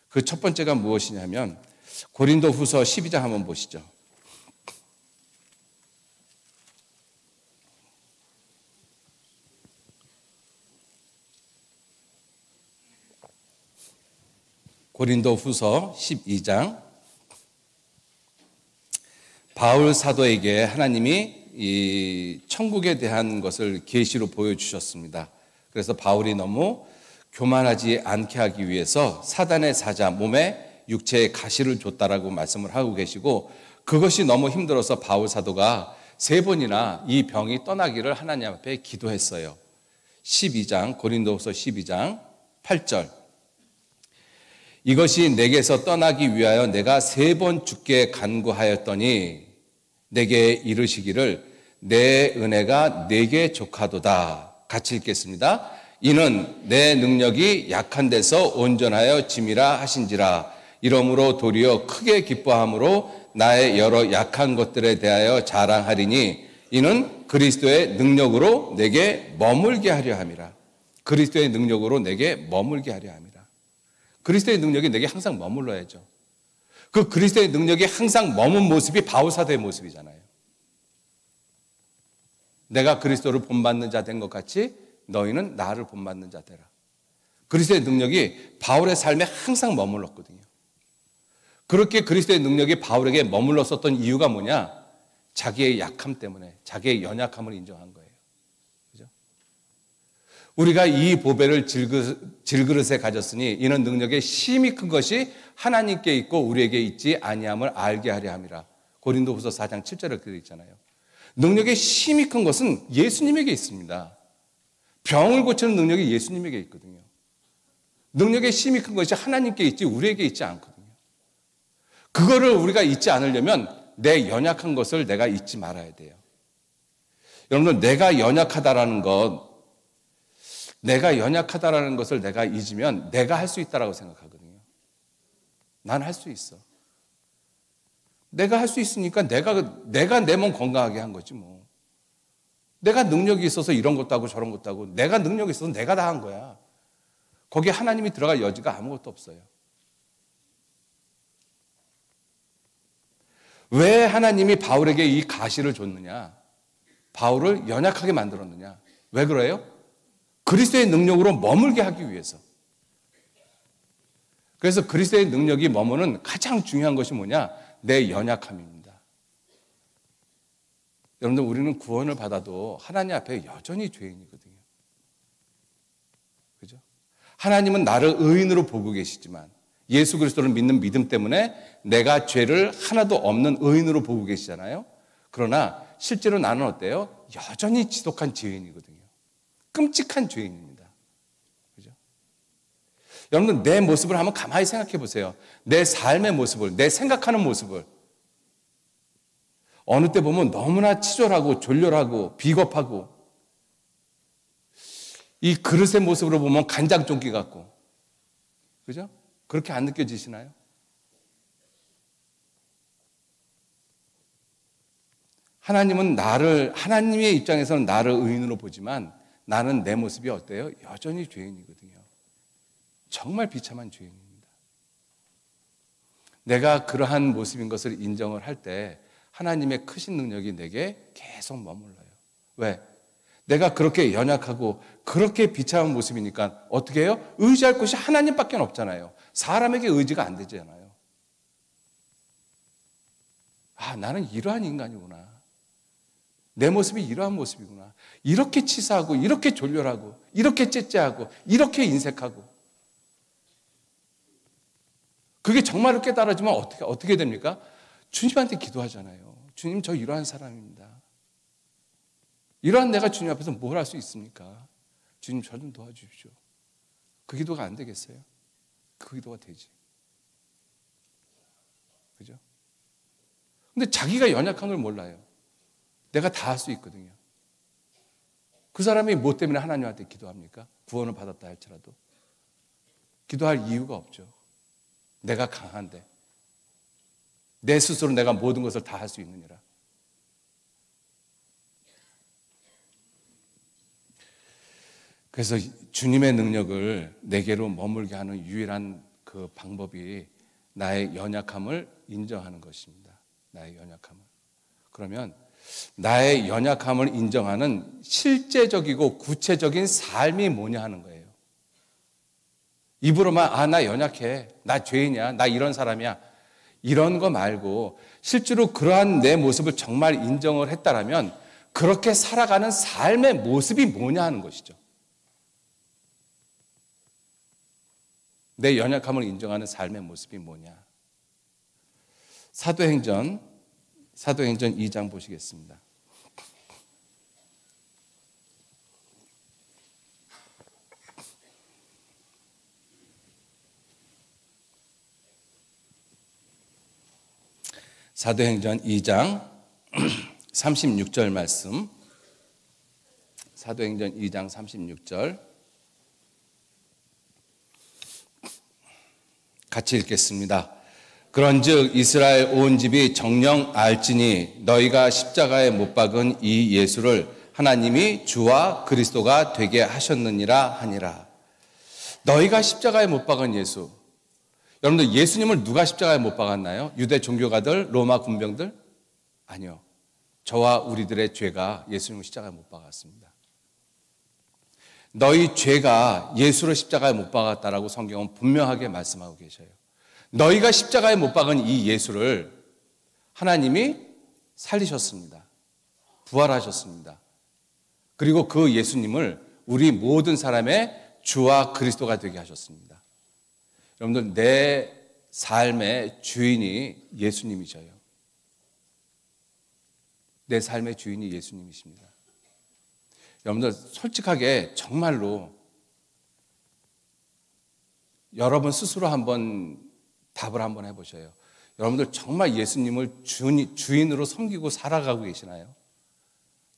그 첫 번째가 무엇이냐면 고린도후서 12장 한번 보시죠. 고린도후서 12장. 바울 사도에게 하나님이 이 천국에 대한 것을 계시로 보여주셨습니다. 그래서 바울이 너무 교만하지 않게 하기 위해서 사단의 사자, 몸에 육체의 가시를 줬다라고 말씀을 하고 계시고, 그것이 너무 힘들어서 바울 사도가 3번이나 이 병이 떠나기를 하나님 앞에 기도했어요. 12장, 고린도후서 12장 8절. 이것이 내게서 떠나기 위하여 내가 3번 주께 간구하였더니 내게 이르시기를 내 은혜가 내게 족하도다. 같이 읽겠습니다. 이는 내 능력이 약한 데서 온전하여 짐이라 하신지라. 이러므로 도리어 크게 기뻐함으로 나의 여러 약한 것들에 대하여 자랑하리니 이는 그리스도의 능력으로 내게 머물게 하려 함이라. 그리스도의 능력으로 내게 머물게 하려 함이라. 그리스도의 능력이 내게 항상 머물러야죠. 그 그리스도의 능력이 항상 머문 모습이 바울 사도의 모습이잖아요. 내가 그리스도를 본받는 자 된 것 같이 너희는 나를 본받는 자 되라. 그리스도의 능력이 바울의 삶에 항상 머물렀거든요. 그렇게 그리스도의 능력이 바울에게 머물렀었던 이유가 뭐냐? 자기의 약함 때문에, 자기의 연약함을 인정한 거예요. 그죠? 우리가 이 보배를 질그릇에 가졌으니 이는 능력의 심히 큰 것이 하나님께 있고 우리에게 있지 아니함을 알게 하려 함이라. 고린도후서 4장 7절에 그렇게 되어 있잖아요. 능력의 심히 큰 것은 예수님에게 있습니다. 병을 고치는 능력이 예수님에게 있거든요. 능력의 심히 큰 것이 하나님께 있지 우리에게 있지 않거든요. 그거를 우리가 잊지 않으려면 내 연약한 것을 내가 잊지 말아야 돼요. 여러분들, 내가 연약하다라는 것을 내가 잊으면 내가 할 수 있다라고 생각하거든요. 난 할 수 있어. 내가 할 수 있으니까 내가 내 몸 건강하게 한 거지 뭐. 내가 능력이 있어서 이런 것도 하고 저런 것도 하고, 내가 능력이 있어서 내가 다 한 거야. 거기에 하나님이 들어갈 여지가 아무것도 없어요. 왜 하나님이 바울에게 이 가시를 줬느냐? 바울을 연약하게 만들었느냐? 왜 그래요? 그리스도의 능력으로 머물게 하기 위해서. 그래서 그리스도의 능력이 머무는 가장 중요한 것이 뭐냐? 내 연약함입니다. 여러분들, 우리는 구원을 받아도 하나님 앞에 여전히 죄인이거든요. 그죠? 하나님은 나를 의인으로 보고 계시지만 예수 그리스도를 믿는 믿음 때문에 내가 죄를 하나도 없는 의인으로 보고 계시잖아요. 그러나 실제로 나는 어때요? 여전히 지독한 죄인이거든요. 끔찍한 죄인입니다. 그죠? 여러분, 내 모습을 한번 가만히 생각해 보세요. 내 삶의 모습을, 내 생각하는 모습을. 어느 때 보면 너무나 치졸하고 졸렬하고 비겁하고, 이 그릇의 모습으로 보면 간장종기 같고, 그죠? 그렇게 안 느껴지시나요? 하나님의 입장에서는 나를 의인으로 보지만 나는 내 모습이 어때요? 여전히 죄인이거든요. 정말 비참한 죄인입니다. 내가 그러한 모습인 것을 인정을 할 때 하나님의 크신 능력이 내게 계속 머물러요. 왜? 내가 그렇게 연약하고 그렇게 비참한 모습이니까 어떻게 해요? 의지할 곳이 하나님밖에 없잖아요. 사람에게 의지가 안 되잖아요. 아, 나는 이러한 인간이구나. 내 모습이 이러한 모습이구나. 이렇게 치사하고 이렇게 졸렬하고 이렇게 째째하고 이렇게 인색하고. 그게 정말로 깨달아지면 어떻게 됩니까? 주님한테 기도하잖아요. 주님, 저 이러한 사람입니다. 이러한 내가 주님 앞에서 뭘 할 수 있습니까? 주님, 저 좀 도와주십시오. 그 기도가 안 되겠어요? 그 기도가 되지. 그죠? 근데 자기가 연약한 걸 몰라요. 내가 다 할 수 있거든요. 그 사람이 뭐 때문에 하나님한테 기도합니까? 구원을 받았다 할지라도. 기도할 이유가 없죠. 내가 강한데. 내 스스로 내가 모든 것을 다 할 수 있느니라. 그래서 주님의 능력을 내게로 머물게 하는 유일한 그 방법이 나의 연약함을 인정하는 것입니다. 나의 연약함을. 그러면 나의 연약함을 인정하는 실제적이고 구체적인 삶이 뭐냐 하는 거예요. 입으로만 아, 나 연약해. 나 죄인이야. 나 이런 사람이야. 이런 거 말고 실제로 그러한 내 모습을 정말 인정을 했다라면 그렇게 살아가는 삶의 모습이 뭐냐 하는 것이죠. 내 연약함을 인정하는 삶의 모습이 뭐냐. 사도행전 2장 보시겠습니다. 사도행전 2장 36절 말씀. 사도행전 2장 36절 같이 읽겠습니다. 그런즉 이스라엘 온 집이 정녕 알지니 너희가 십자가에 못 박은 이 예수를 하나님이 주와 그리스도가 되게 하셨느니라 하니라. 너희가 십자가에 못 박은 예수. 여러분들 예수님을 누가 십자가에 못 박았나요? 유대 종교가들, 로마 군병들? 아니요. 저와 우리들의 죄가 예수님을 십자가에 못 박았습니다. 너희 죄가 예수를 십자가에 못 박았다라고 성경은 분명하게 말씀하고 계셔요. 너희가 십자가에 못 박은 이 예수를 하나님이 살리셨습니다. 부활하셨습니다. 그리고 그 예수님을 우리 모든 사람의 주와 그리스도가 되게 하셨습니다. 여러분들 내 삶의 주인이 예수님이셔요. 내 삶의 주인이 예수님이십니다. 여러분들 솔직하게 정말로 여러분 스스로 한번 답을 한번 해보셔요. 여러분들 정말 예수님을 주인으로 섬기고 살아가고 계시나요?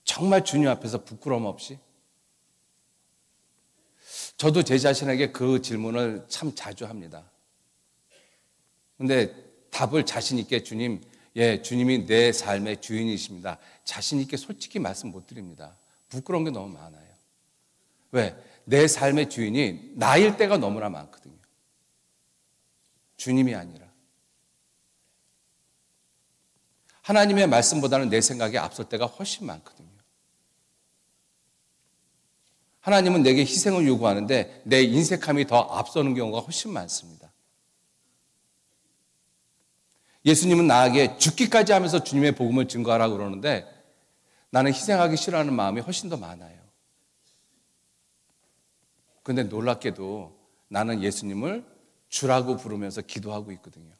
정말 주님 앞에서 부끄러움 없이? 저도 제 자신에게 그 질문을 참 자주 합니다. 근데 답을 자신 있게 주님이 내 삶의 주인이십니다. 자신 있게 솔직히 말씀 못 드립니다. 부끄러운 게 너무 많아요. 왜? 내 삶의 주인이 나일 때가 너무나 많거든요. 주님이 아니라. 하나님의 말씀보다는 내 생각에 앞설 때가 훨씬 많거든요. 하나님은 내게 희생을 요구하는데 내 인색함이 더 앞서는 경우가 훨씬 많습니다. 예수님은 나에게 죽기까지 하면서 주님의 복음을 증거하라고 그러는데 나는 희생하기 싫어하는 마음이 훨씬 더 많아요. 그런데 놀랍게도 나는 예수님을 주라고 부르면서 기도하고 있거든요.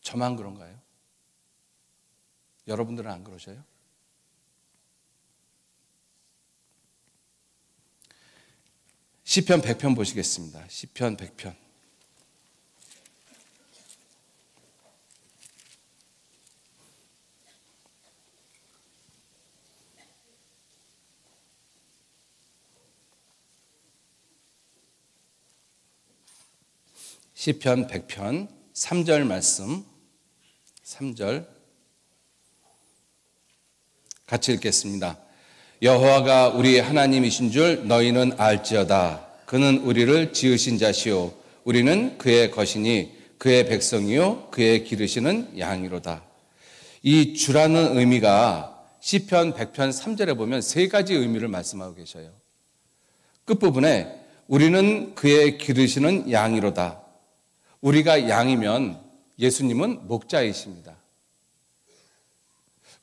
저만 그런가요? 여러분들은 안 그러셔요? 시편 100편 보시겠습니다. 시편 100편. 시편 100편 3절 말씀 3절 같이 읽겠습니다. 여호와가 우리 하나님이신 줄 너희는 알지어다. 그는 우리를 지으신 자시오. 우리는 그의 것이니 그의 백성이요 그의 기르시는 양이로다. 이 주라는 의미가 시편 100편 3절에 보면 세 가지 의미를 말씀하고 계셔요. 끝부분에 우리는 그의 기르시는 양이로다. 우리가 양이면 예수님은 목자이십니다.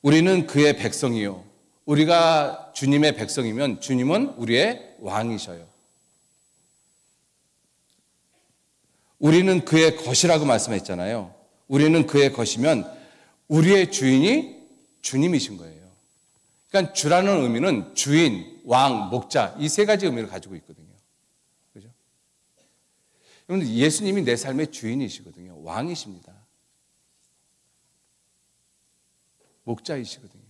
우리는 그의 백성이요. 우리가 주님의 백성이면 주님은 우리의 왕이셔요. 우리는 그의 것이라고 말씀했잖아요. 우리는 그의 것이면 우리의 주인이 주님이신 거예요. 그러니까 주라는 의미는 주인, 왕, 목자 이 세 가지 의미를 가지고 있거든요. 그죠? 여러분 예수님이 내 삶의 주인이시거든요. 왕이십니다. 목자이시거든요.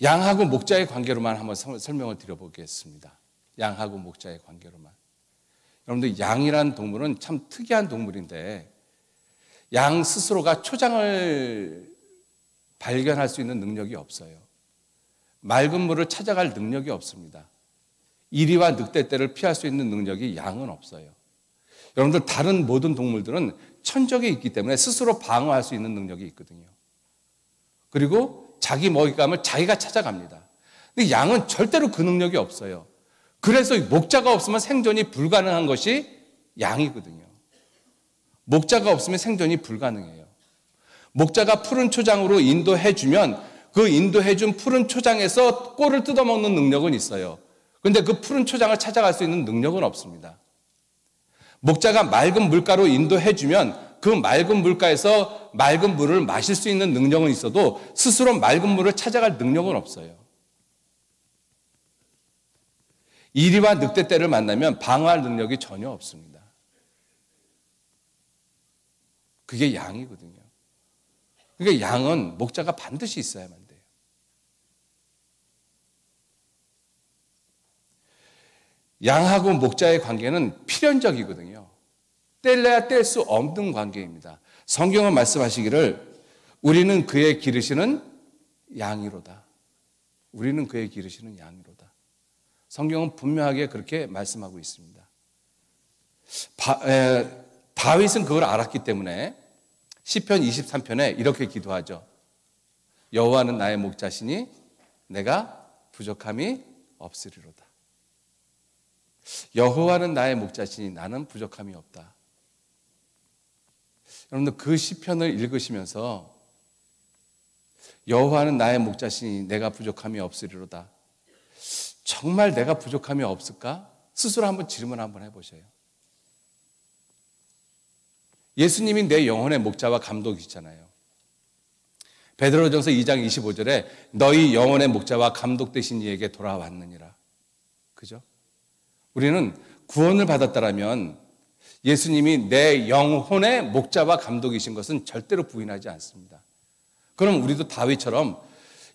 양하고 목자의 관계로만 한번 설명을 드려보겠습니다. 양하고 목자의 관계로만. 여러분들 양이라는 동물은 참 특이한 동물인데 양 스스로가 초장을 발견할 수 있는 능력이 없어요. 맑은 물을 찾아갈 능력이 없습니다. 이리와 늑대떼를 피할 수 있는 능력이 양은 없어요. 여러분들 다른 모든 동물들은 천적이 있기 때문에 스스로 방어할 수 있는 능력이 있거든요. 그리고 자기 먹잇감을 자기가 찾아갑니다. 근데 양은 절대로 그 능력이 없어요. 그래서 목자가 없으면 생존이 불가능한 것이 양이거든요. 목자가 없으면 생존이 불가능해요. 목자가 푸른 초장으로 인도해주면 그 인도해준 푸른 초장에서 꼴을 뜯어먹는 능력은 있어요. 그런데 그 푸른 초장을 찾아갈 수 있는 능력은 없습니다. 목자가 맑은 물가로 인도해주면 그 맑은 물가에서 맑은 물을 마실 수 있는 능력은 있어도 스스로 맑은 물을 찾아갈 능력은 없어요. 이리와 늑대떼를 만나면 방어할 능력이 전혀 없습니다. 그게 양이거든요. 그러니까 양은 목자가 반드시 있어야만 돼요. 양하고 목자의 관계는 필연적이거든요. 뗄래야 뗄 수 없는 관계입니다. 성경은 말씀하시기를 우리는 그의 기르시는 양이로다. 우리는 그의 기르시는 양이로다. 성경은 분명하게 그렇게 말씀하고 있습니다. 다윗은 그걸 알았기 때문에 시편 23편에 이렇게 기도하죠. 여호와는 나의 목자시니 내가 부족함이 없으리로다. 여호와는 나의 목자시니 나는 부족함이 없다. 여러분들 그 시편을 읽으시면서 여호와는 나의 목자시니 내가 부족함이 없으리로다. 정말 내가 부족함이 없을까? 스스로 한번 질문 한번 해보세요. 예수님이 내 영혼의 목자와 감독이시잖아요. 베드로전서 2장 25절에 너희 영혼의 목자와 감독 되신 이에게 돌아왔느니라. 그죠? 우리는 구원을 받았다라면 예수님이 내 영혼의 목자와 감독이신 것은 절대로 부인하지 않습니다. 그럼 우리도 다윗처럼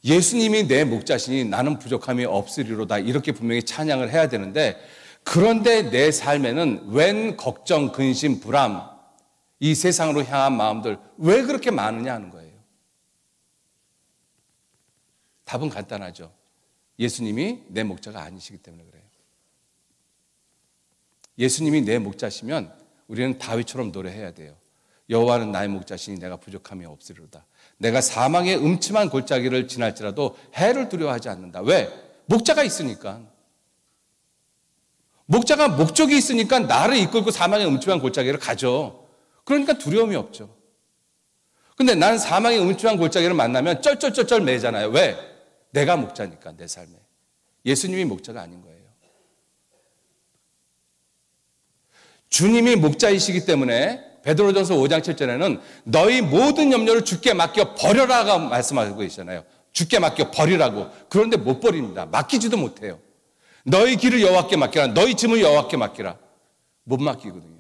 예수님이 내 목자시니 나는 부족함이 없으리로다 이렇게 분명히 찬양을 해야 되는데 그런데 내 삶에는 웬 걱정, 근심, 불안 이 세상으로 향한 마음들 왜 그렇게 많으냐 하는 거예요. 답은 간단하죠. 예수님이 내 목자가 아니시기 때문에 그래요. 예수님이 내 목자시면 우리는 다윗처럼 노래해야 돼요. 여호와는 나의 목자시니 내가 부족함이 없으리로다. 내가 사망의 음침한 골짜기를 지날지라도 해를 두려워하지 않는다. 왜? 목자가 있으니까. 목자가 목적이 있으니까 나를 이끌고 사망의 음침한 골짜기를 가죠. 그러니까 두려움이 없죠. 근데 난 사망의 음침한 골짜기를 만나면 쩔쩔쩔쩔 매잖아요. 왜? 내가 목자니까 내 삶에. 예수님이 목자가 아닌 거예요. 주님이 목자이시기 때문에 베드로전서 5장 7절에는 너희 모든 염려를 주께 맡겨 버려라가 말씀하고 있잖아요. 주께 맡겨 버리라고. 그런데 못 버립니다. 맡기지도 못해요. 너희 길을 여호와께 맡기라. 너희 짐을 여호와께 맡기라. 못 맡기거든요.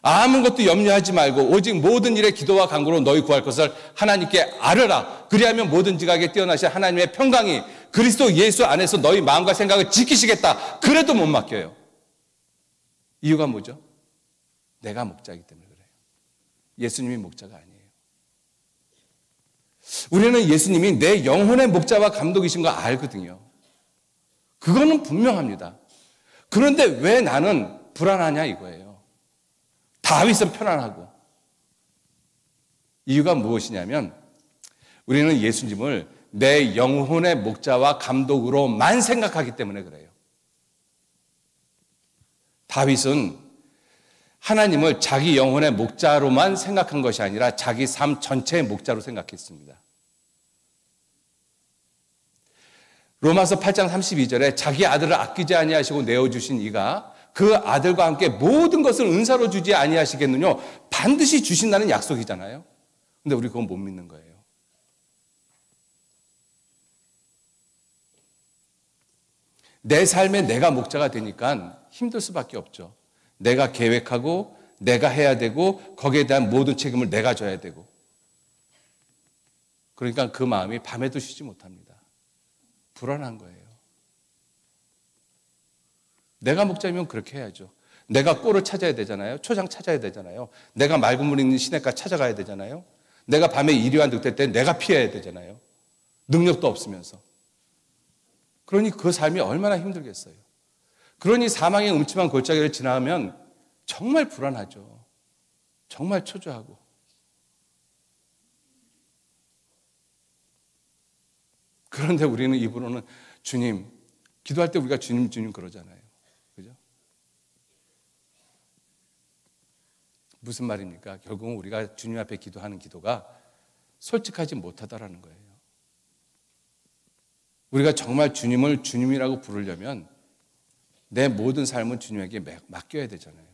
아무것도 염려하지 말고 오직 모든 일에 기도와 간구로 너희 구할 것을 하나님께 아뢰라. 그리하면 모든 지각에 뛰어나신 하나님의 평강이 그리스도 예수 안에서 너희 마음과 생각을 지키시겠다. 그래도 못 맡겨요. 이유가 뭐죠? 내가 목자이기 때문에 그래요. 예수님이 목자가 아니에요. 우리는 예수님이 내 영혼의 목자와 감독이신 거 알거든요. 그거는 분명합니다. 그런데 왜 나는 불안하냐 이거예요. 다윗은 편안하고. 이유가 무엇이냐면 우리는 예수님을 내 영혼의 목자와 감독으로만 생각하기 때문에 그래요. 다윗은 하나님을 자기 영혼의 목자로만 생각한 것이 아니라 자기 삶 전체의 목자로 생각했습니다. 로마서 8장 32절에 자기 아들을 아끼지 아니하시고 내어주신 이가 그 아들과 함께 모든 것을 은사로 주지 아니하시겠느냐, 반드시 주신다는 약속이잖아요. 근데 우리 그건 못 믿는 거예요. 내 삶에 내가 목자가 되니까 힘들 수밖에 없죠. 내가 계획하고 내가 해야 되고 거기에 대한 모든 책임을 내가 져야 되고, 그러니까 그 마음이 밤에도 쉬지 못합니다. 불안한 거예요. 내가 목자면 그렇게 해야죠. 내가 꼴을 찾아야 되잖아요. 초장 찾아야 되잖아요. 내가 맑은 물 있는 시냇가 찾아가야 되잖아요. 내가 밤에 이리와 늑대 때 내가 피해야 되잖아요. 능력도 없으면서. 그러니 그 삶이 얼마나 힘들겠어요. 그러니 사망의 음침한 골짜기를 지나면 정말 불안하죠. 정말 초조하고. 그런데 우리는 입으로는 주님, 기도할 때 우리가 주님, 주님 그러잖아요. 그죠? 무슨 말입니까? 결국은 우리가 주님 앞에 기도하는 기도가 솔직하지 못하다라는 거예요. 우리가 정말 주님을 주님이라고 부르려면 내 모든 삶은 주님에게 맡겨야 되잖아요.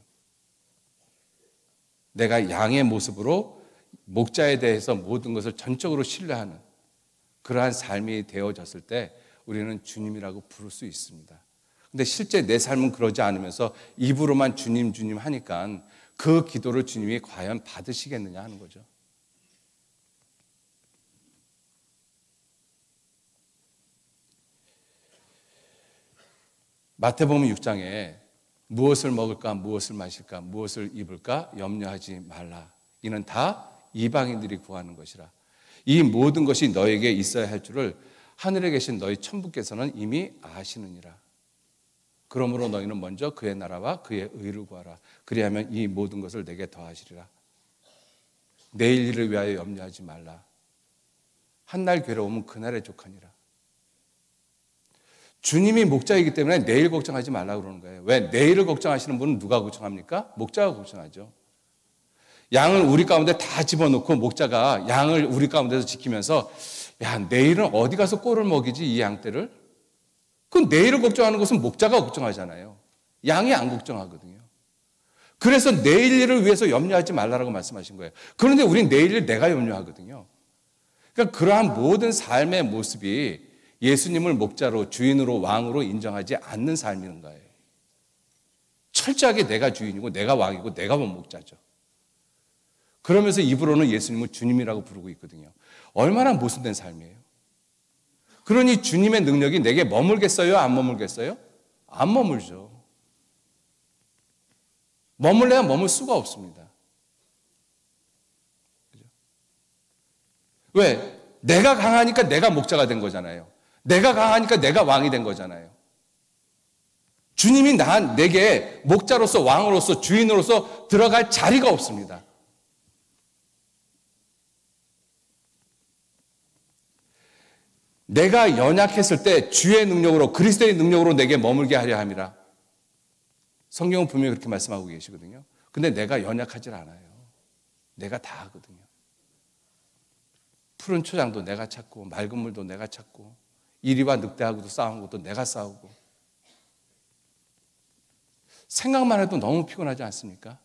내가 양의 모습으로 목자에 대해서 모든 것을 전적으로 신뢰하는 그러한 삶이 되어졌을 때 우리는 주님이라고 부를 수 있습니다. 근데 실제 내 삶은 그러지 않으면서 입으로만 주님 주님 하니까 그 기도를 주님이 과연 받으시겠느냐 하는 거죠. 마태복음 6장에 무엇을 먹을까, 무엇을 마실까, 무엇을 입을까 염려하지 말라. 이는 다 이방인들이 구하는 것이라. 이 모든 것이 너에게 있어야 할 줄을 하늘에 계신 너희 천부께서는 이미 아시느니라. 그러므로 너희는 먼저 그의 나라와 그의 의를 구하라. 그리하면 이 모든 것을 내게 더하시리라. 내일 일을 위하여 염려하지 말라. 한날 괴로움은 그날에 족하니라. 주님이 목자이기 때문에 내일 걱정하지 말라고 그러는 거예요. 왜? 내일을 걱정하시는 분은 누가 걱정합니까? 목자가 걱정하죠. 양을 우리 가운데 다 집어넣고 목자가 양을 우리 가운데서 지키면서 야, 내일은 어디 가서 꼴을 먹이지 이 양떼를? 그럼 내일을 걱정하는 것은 목자가 걱정하잖아요. 양이 안 걱정하거든요. 그래서 내일 일을 위해서 염려하지 말라고 말씀하신 거예요. 그런데 우린 내일 일 내가 염려하거든요. 그러니까 그러한 모든 삶의 모습이 예수님을 목자로, 주인으로, 왕으로 인정하지 않는 삶인 거예요. 철저하게 내가 주인이고 내가 왕이고 내가 목자죠. 그러면서 입으로는 예수님을 주님이라고 부르고 있거든요. 얼마나 모순된 삶이에요. 그러니 주님의 능력이 내게 머물겠어요? 안 머물겠어요? 안 머물죠. 머물래야 머물 수가 없습니다. 그죠? 왜? 내가 강하니까 내가 목자가 된 거잖아요. 내가 강하니까 내가 왕이 된 거잖아요. 주님이 내게 목자로서 왕으로서 주인으로서 들어갈 자리가 없습니다. 내가 연약했을 때 주의 능력으로, 그리스도의 능력으로 내게 머물게 하려 함이라. 성경은 분명히 그렇게 말씀하고 계시거든요. 근데 내가 연약하질 않아요. 내가 다 하거든요. 푸른 초장도 내가 찾고 맑은 물도 내가 찾고 이리와 늑대하고도 싸운 것도 내가 싸우고. 생각만 해도 너무 피곤하지 않습니까?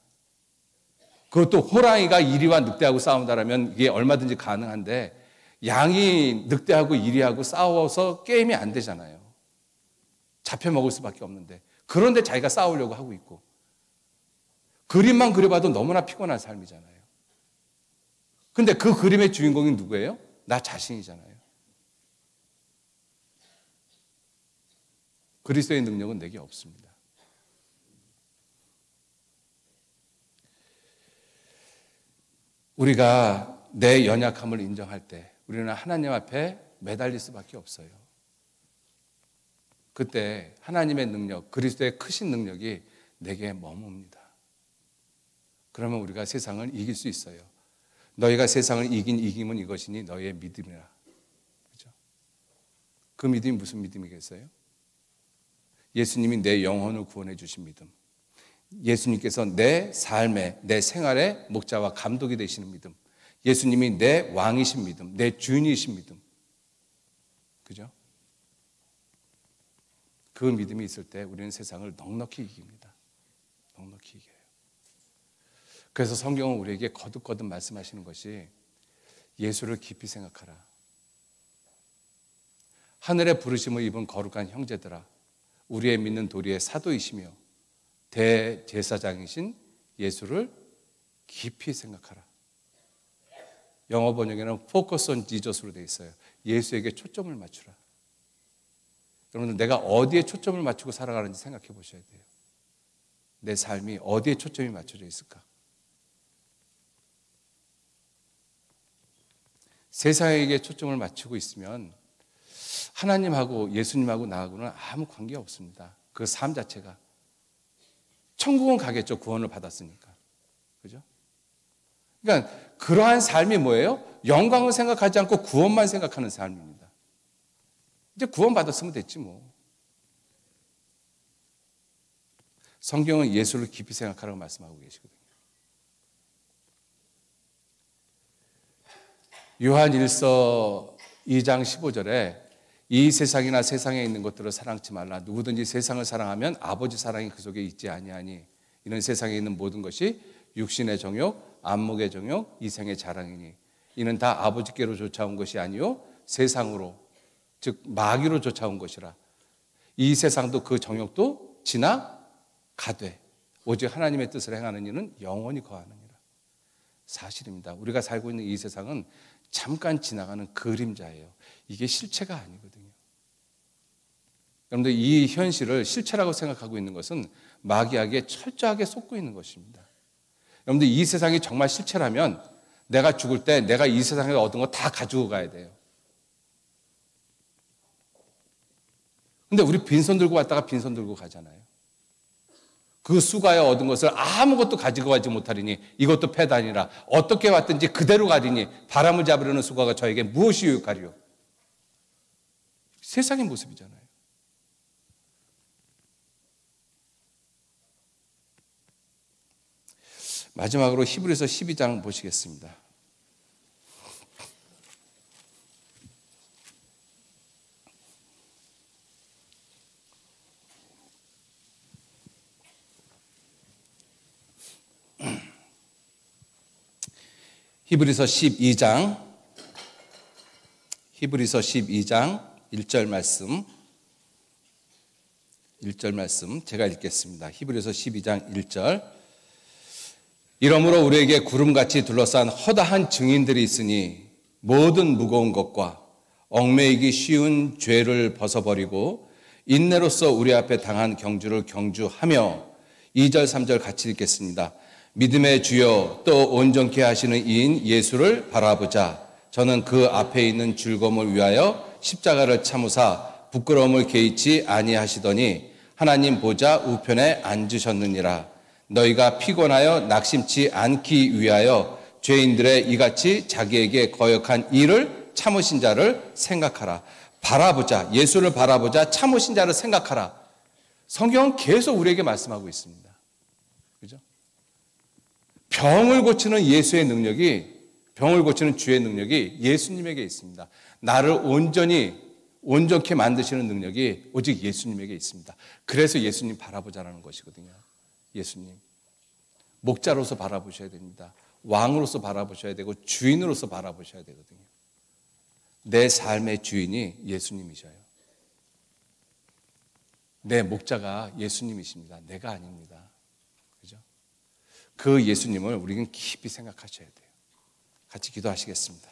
그것도 호랑이가 이리와 늑대하고 싸운다라면 이게 얼마든지 가능한데 양이 늑대하고 이리하고 싸워서 게임이 안 되잖아요. 잡혀 먹을 수밖에 없는데. 그런데 자기가 싸우려고 하고 있고. 그림만 그려봐도 너무나 피곤한 삶이잖아요. 근데 그 그림의 주인공이 누구예요? 나 자신이잖아요. 그리스도의 능력은 내게 없습니다. 우리가 내 연약함을 인정할 때 우리는 하나님 앞에 매달릴 수밖에 없어요. 그때 하나님의 능력, 그리스도의 크신 능력이 내게 머뭅니다. 그러면 우리가 세상을 이길 수 있어요. 너희가 세상을 이긴 이김은 이것이니 너희의 믿음이라. 그렇죠? 그 믿음이 무슨 믿음이겠어요? 예수님이 내 영혼을 구원해 주신 믿음. 예수님께서 내 삶에, 내 생활의 목자와 감독이 되시는 믿음. 예수님이 내 왕이신 믿음, 내 주인이신 믿음. 그죠? 그 믿음이 있을 때 우리는 세상을 넉넉히 이깁니다. 넉넉히 이겨요. 그래서 성경은 우리에게 거듭거듭 말씀하시는 것이 예수를 깊이 생각하라. 하늘의 부르심을 입은 거룩한 형제들아, 우리의 믿는 도리의 사도이시며 대제사장이신 예수를 깊이 생각하라. 영어 번역에는 Focus on Jesus로 되어 있어요. 예수에게 초점을 맞추라. 여러분들, 내가 어디에 초점을 맞추고 살아가는지 생각해 보셔야 돼요. 내 삶이 어디에 초점이 맞춰져 있을까? 세상에게 초점을 맞추고 있으면 하나님하고 예수님하고 나하고는 아무 관계가 없습니다. 그 삶 자체가. 천국은 가겠죠. 구원을 받았으니까. 그죠? 그러니까 그러한 삶이 뭐예요? 영광을 생각하지 않고 구원만 생각하는 삶입니다. 이제 구원 받았으면 됐지 뭐. 성경은 예수를 깊이 생각하라고 말씀하고 계시거든요. 요한 1서 2장 15절에 이 세상이나 세상에 있는 것들을 사랑치 말라. 누구든지 세상을 사랑하면 아버지 사랑이 그 속에 있지 아니하니 이는 세상에 있는 모든 것이 육신의 정욕, 안목의 정욕, 이생의 자랑이니 이는 다 아버지께로 쫓아온 것이 아니요 세상으로, 즉 마귀로 쫓아온 것이라. 이 세상도 그 정욕도 지나가되 오직 하나님의 뜻을 행하는 이는 영원히 거하느니라. 사실입니다. 우리가 살고 있는 이 세상은 잠깐 지나가는 그림자예요. 이게 실체가 아니거든요. 여러분들, 이 현실을 실체라고 생각하고 있는 것은 마귀에게 철저하게 속고 있는 것입니다. 여러분들, 이 세상이 정말 실체라면 내가 죽을 때 내가 이 세상에서 얻은 거 다 가지고 가야 돼요. 근데 우리 빈손 들고 왔다가 빈손 들고 가잖아요. 그 수가에 얻은 것을 아무것도 가지고 가지 못하리니 이것도 패다니라. 어떻게 왔든지 그대로 가리니 바람을 잡으려는 수가가 저에게 무엇이 유익하리요? 세상의 모습이잖아요. 마지막으로 히브리서 12장 보시겠습니다. 히브리서 12장 1절 말씀 제가 읽겠습니다. 히브리서 12장 1절. 이러므로 우리에게 구름같이 둘러싼 허다한 증인들이 있으니 모든 무거운 것과 얽매이기 쉬운 죄를 벗어버리고 인내로서 우리 앞에 당한 경주를 경주하며 2절 3절 같이 읽겠습니다. 믿음의 주여 또 온전케 하시는 이인 예수를 바라보자. 저는 그 앞에 있는 즐거움을 위하여 십자가를 참으사 부끄러움을 개의치 아니하시더니 하나님 보좌 우편에 앉으셨느니라. 너희가 피곤하여 낙심치 않기 위하여 죄인들의 이같이 자기에게 거역한 일을 참으신 자를 생각하라. 바라보자. 예수를 바라보자. 참으신 자를 생각하라. 성경은 계속 우리에게 말씀하고 있습니다. 그죠? 병을 고치는 예수의 능력이, 병을 고치는 주의 능력이 예수님에게 있습니다. 나를 온전케 만드시는 능력이 오직 예수님에게 있습니다. 그래서 예수님 바라보자라는 것이거든요. 예수님. 목자로서 바라보셔야 됩니다. 왕으로서 바라보셔야 되고 주인으로서 바라보셔야 되거든요. 내 삶의 주인이 예수님이셔요. 내 목자가 예수님이십니다. 내가 아닙니다. 그죠? 그 예수님을 우리는 깊이 생각하셔야 돼요. 같이 기도하시겠습니다.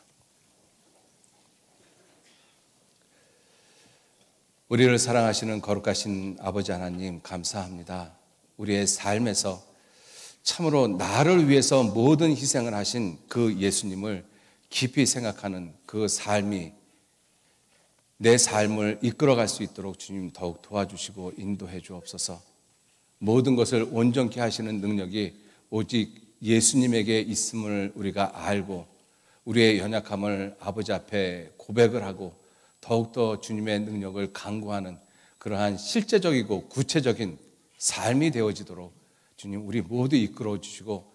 우리를 사랑하시는 거룩하신 아버지 하나님, 감사합니다. 우리의 삶에서 참으로 나를 위해서 모든 희생을 하신 그 예수님을 깊이 생각하는 그 삶이 내 삶을 이끌어갈 수 있도록 주님 더욱 도와주시고 인도해 주옵소서. 모든 것을 온전케 하시는 능력이 오직 예수님에게 있음을 우리가 알고 우리의 연약함을 아버지 앞에 고백을 하고 더욱더 주님의 능력을 간구하는 그러한 실제적이고 구체적인 삶이 되어지도록 주님 우리 모두 이끌어 주시고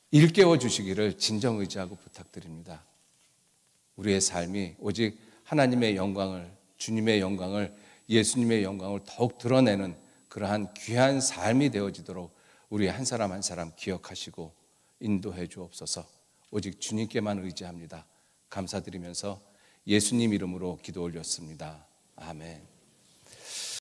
일깨워 주시기를 진정 의지하고 부탁드립니다. 우리의 삶이 오직 하나님의 영광을, 주님의 영광을, 예수님의 영광을 더욱 드러내는 그러한 귀한 삶이 되어지도록 우리 한 사람 한 사람 기억하시고 인도해 주옵소서. 오직 주님께만 의지합니다. 감사드리면서 예수님 이름으로 기도 올렸습니다. 아멘.